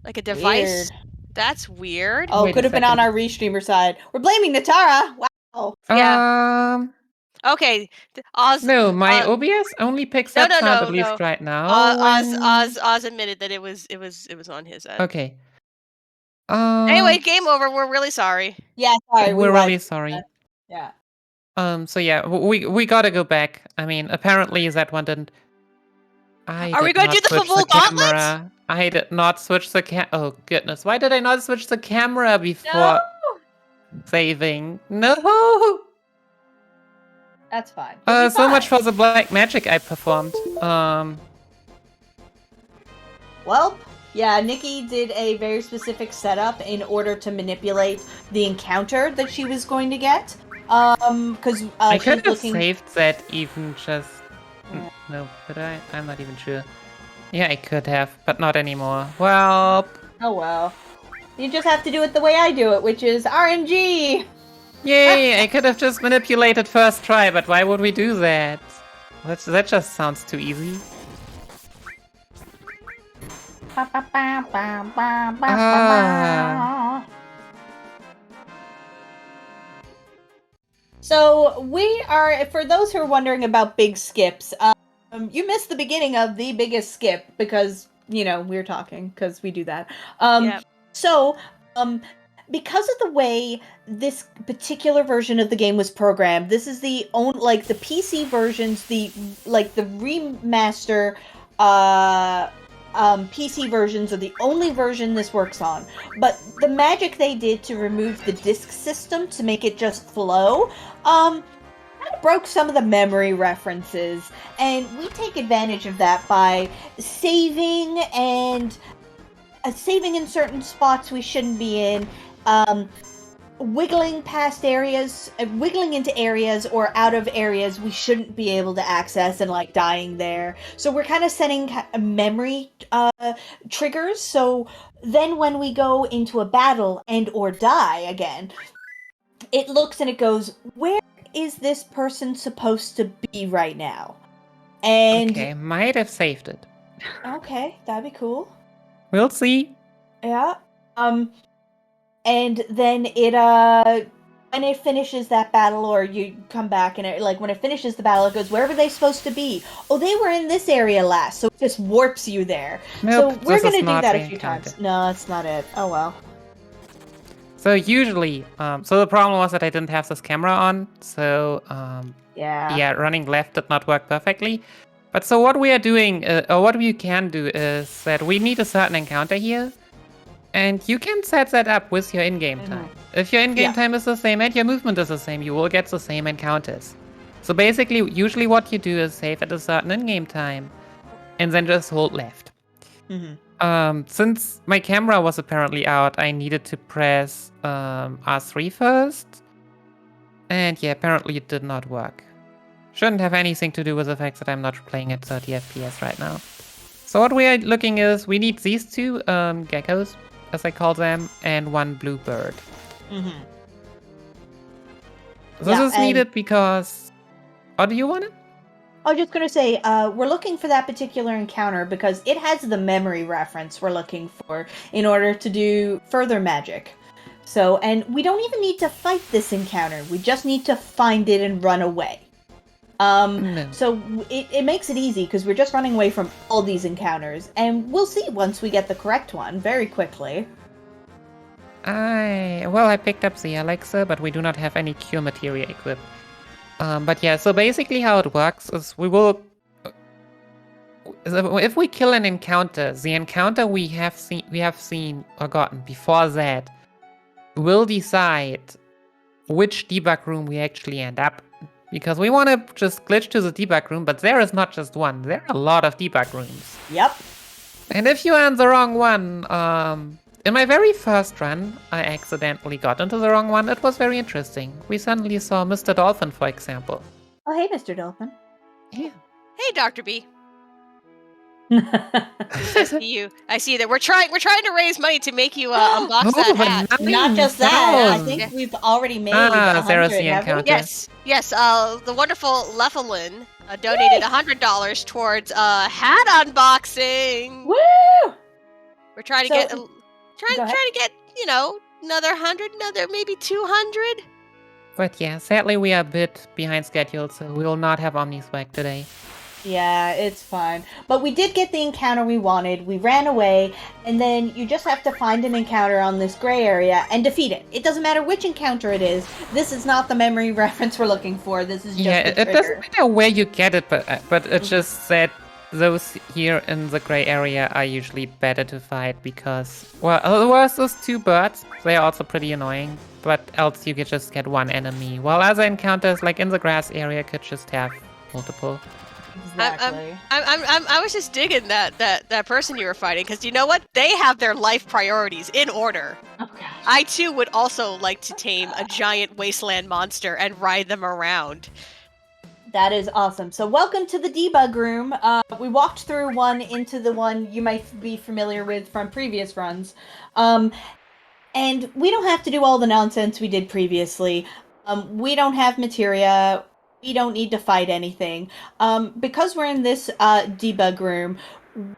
Like a device. Weird. That's weird. Oh, Wait could have been on our restreamer side. We're blaming Netara! Wow. Yeah. Okay, Oz. No, my OBS only picks up sound at least right now. Oz admitted that it was on his end. Okay. Anyway, game over. We're really sorry. Yeah, sorry. We're really sorry. Yeah. So yeah, we gotta go back. I mean, apparently that one didn't. Are we gonna do the full gauntlet? I did not switch the Oh goodness, why did I not switch the camera before saving? No. That's fine. So much for the black magic I performed. Well, yeah, Nikki did a very specific setup in order to manipulate the encounter that she was going to get. Because I could have saved that even just. No, could I? I'm not even sure. Yeah, I could have, but not anymore. Well. Oh well. You just have to do it the way I do it, which is RNG! Yay! I could have just manipulated first try, but why would we do that? That just sounds too easy. So we are, for those who are wondering about big skips, you missed the beginning of the biggest skip because, we're talking, because we do that. So, because of the way this particular version of the game was programmed, this is the the PC versions, the remaster, PC versions are the only version this works on. But the magic they did to remove the disk system to make it just flow, kind of broke some of the memory references. And we take advantage of that by saving in certain spots we shouldn't be in. wiggling past areas, wiggling into areas or out of areas we shouldn't be able to access and like dying there. So we're kind of setting memory triggers. So then when we go into a battle and or die again, it looks and it goes, where is this person supposed to be right now? And Okay, might have saved it. okay, that'd be cool. We'll see. Yeah. And then it when it finishes that battle, or you come back and it, like when it finishes the battle, it goes, where were they supposed to be? Oh, they were in this area last, so it just warps you there. Nope, so we're this gonna is do not that the a few encounter. times. No, that's not it. Oh well. So usually, so the problem was that I didn't have this camera on, so Yeah. running left did not work perfectly. But so what we are doing, or what we can do is that we need a certain encounter here, and you can set that up with your in-game time. If your in-game time is the same and your movement is the same, you will get the same encounters. So basically, usually what you do is save at a certain in-game time, and then just hold left. Since my camera was apparently out, I needed to press R3 first. And yeah, apparently it did not work. Shouldn't have anything to do with the fact that I'm not playing at 30 FPS right now. So what we are looking is, we need these two geckos, as I call them, and one blue bird. This is needed because... Oh, do you want it? I was just going to say, we're looking for that particular encounter because it has the memory reference we're looking for in order to do further magic. So, and we don't even need to fight this encounter. We just need to find it and run away. So it makes it easy because we're just running away from all these encounters. And we'll see once we get the correct one very quickly. I picked up the elixir, but we do not have any cure materia equipped. But yeah, so basically how it works is we will... If we kill an encounter, the encounter we have seen or gotten before that will decide which debug room we actually end up. Because we want to just glitch to the debug room, but there is not just one. There are a lot of debug rooms. Yep. And if you are in the wrong one, in my very first run, I accidentally got into the wrong one. It was very interesting. We suddenly saw Mr. Dolphin, for example. Oh, hey, Mr. Dolphin. Yeah. Hey, Dr. B. I see you. I see that we're trying to raise money to make you unbox that hat. Not just that. I think we've already made 100, there is the haven't we? encounter. Yes. The wonderful Leffelin donated $100 towards hat unboxing. Woo! We're trying to get another 100, another maybe 200. But yeah, sadly we are a bit behind schedule, so we will not have Omni Swag today. Yeah, it's fine. But we did get the encounter we wanted. We ran away, and then you just have to find an encounter on this gray area and defeat it. It doesn't matter which encounter it is. This is not the memory reference we're looking for. This is just the it trigger. doesn't matter where you get it, but it's just that those here in the gray area are usually better to fight because, well, otherwise those two birds, they are also pretty annoying, but else you could just get one enemy, while other encounters, like in the grass area, could just have multiple. Exactly. I was just digging that person you were fighting, because you know what? They have their life priorities in order. Oh, gosh. I too would also like to tame a giant wasteland monster and ride them around. That is awesome. So welcome to the debug room. We walked through one into the one you might be familiar with from previous runs. And we don't have to do all the nonsense we did previously. We don't have materia. We don't need to fight anything. Because we're in this debug room,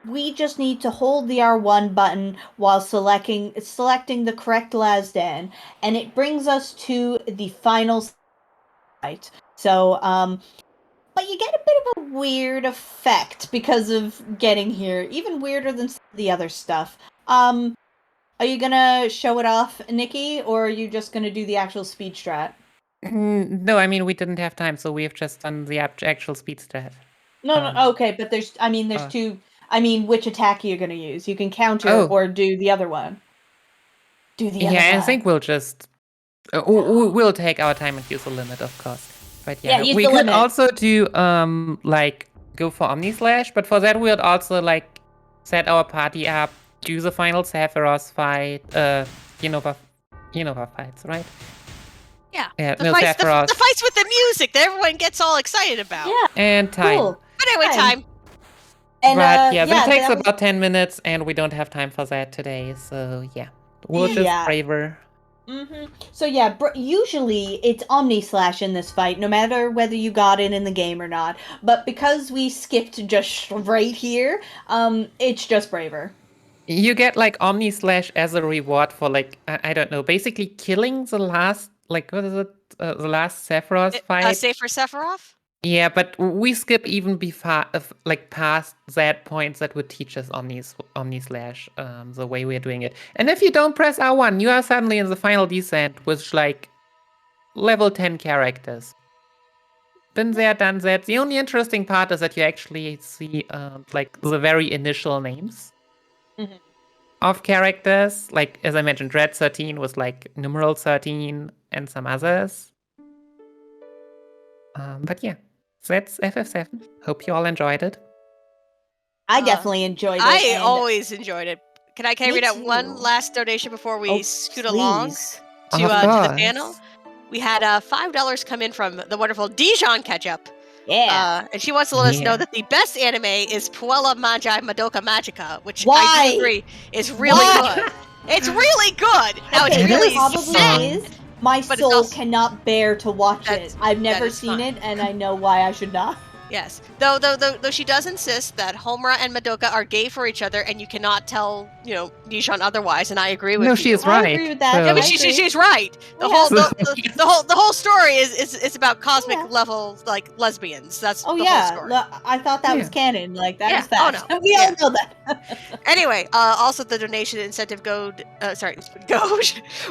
we just need to hold the R1 button while selecting the correct Lasdan, and it brings us to the final site. So, but you get a bit of a weird effect because of getting here, even weirder than the other stuff. Are you gonna show it off, Nikki, or are you just gonna do the actual speed strat? No, I mean, we didn't have time, so we have just done the actual speed strat. No, okay, but there's two. I mean, which attack you're gonna use? You can counter or do the other one. Do the other one. Yeah, I think we'll just we'll take our time and use the limit, of course. But yeah, we could also do like go for Omni Slash, but for that we'll also like set our party up, do the final Sephiroth fight, You know our fights, right? Yeah. Yeah, The no fights, the Sephiroth. fights with the music that everyone gets all excited about. Yeah, And time. cool. But anyway, time. And But yeah, that takes was- about 10 minutes, and we don't have time for that today, so yeah. We'll just Yeah. braver. So yeah, usually it's Omni-Slash in this fight, no matter whether you got it in the game or not. But because we skipped just right here, it's just braver. You get like Omni-Slash as a reward for like, I don't know, basically killing the last, like, what is it? The last Sephiroth fight? Safer Sephiroth? Yeah, but we skip even like past that point that would teach us Omni-Slash, the way we're doing it. And if you don't press R1, you are suddenly in the final descent with like level 10 characters. Been there, done that. The only interesting part is that you actually see like the very initial names of characters. Like, as I mentioned, Red 13 was like numeral 13 and some others. But yeah, that's FF7. Hope you all enjoyed it. I definitely enjoyed it. I and always enjoyed it. Can I read out one too. last donation before we scoot along please. to the panel? We had $5 come in from the wonderful Dijon Ketchup. Yeah. And she wants to let us know Yeah. that the best anime is Puella Magi Madoka Magica, which Why? I do agree is really Why? good. It's really good. Now Okay, it's really probably sad. is. My but it's soul also- cannot bear to watch it. I've never is seen fine. it, and I know why I should not. Yes, though she does insist that Homura and Madoka are gay for each other, and you cannot tell Dijon otherwise, and I agree with you. No, she is I right. agree with that. so- Yeah, but I agree. she's right. The Yeah. whole the whole story is about cosmic Yeah. level like lesbians. That's Oh the yeah, whole story. I thought that was Yeah. canon. Like that Yeah. is fact. Oh, no. We all know that. Anyway, also the donation incentive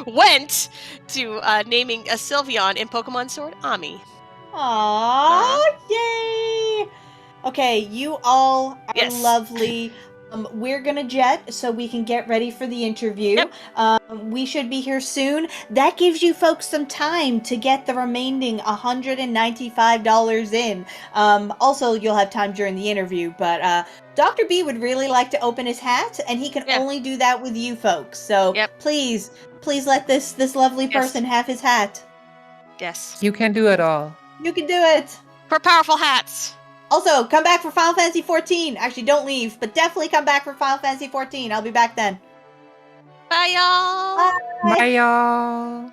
went to naming a Sylveon in Pokemon Sword Ami. Aww, yay! Okay, you all are Yes. lovely. We're gonna jet so we can get ready for the interview. Yep. We should be here soon. That gives you folks some time to get the remaining $195 in. Also, you'll have time during the interview, but Dr. B would really like to open his hat, and he can only do that with you folks. So please let this lovely person have his hat. Yes. You can do it all. You can do it. For powerful hats. Also, come back for Final Fantasy XIV. Actually, don't leave, but definitely come back for Final Fantasy XIV. I'll be back then. Bye, y'all. Bye. Bye, y'all.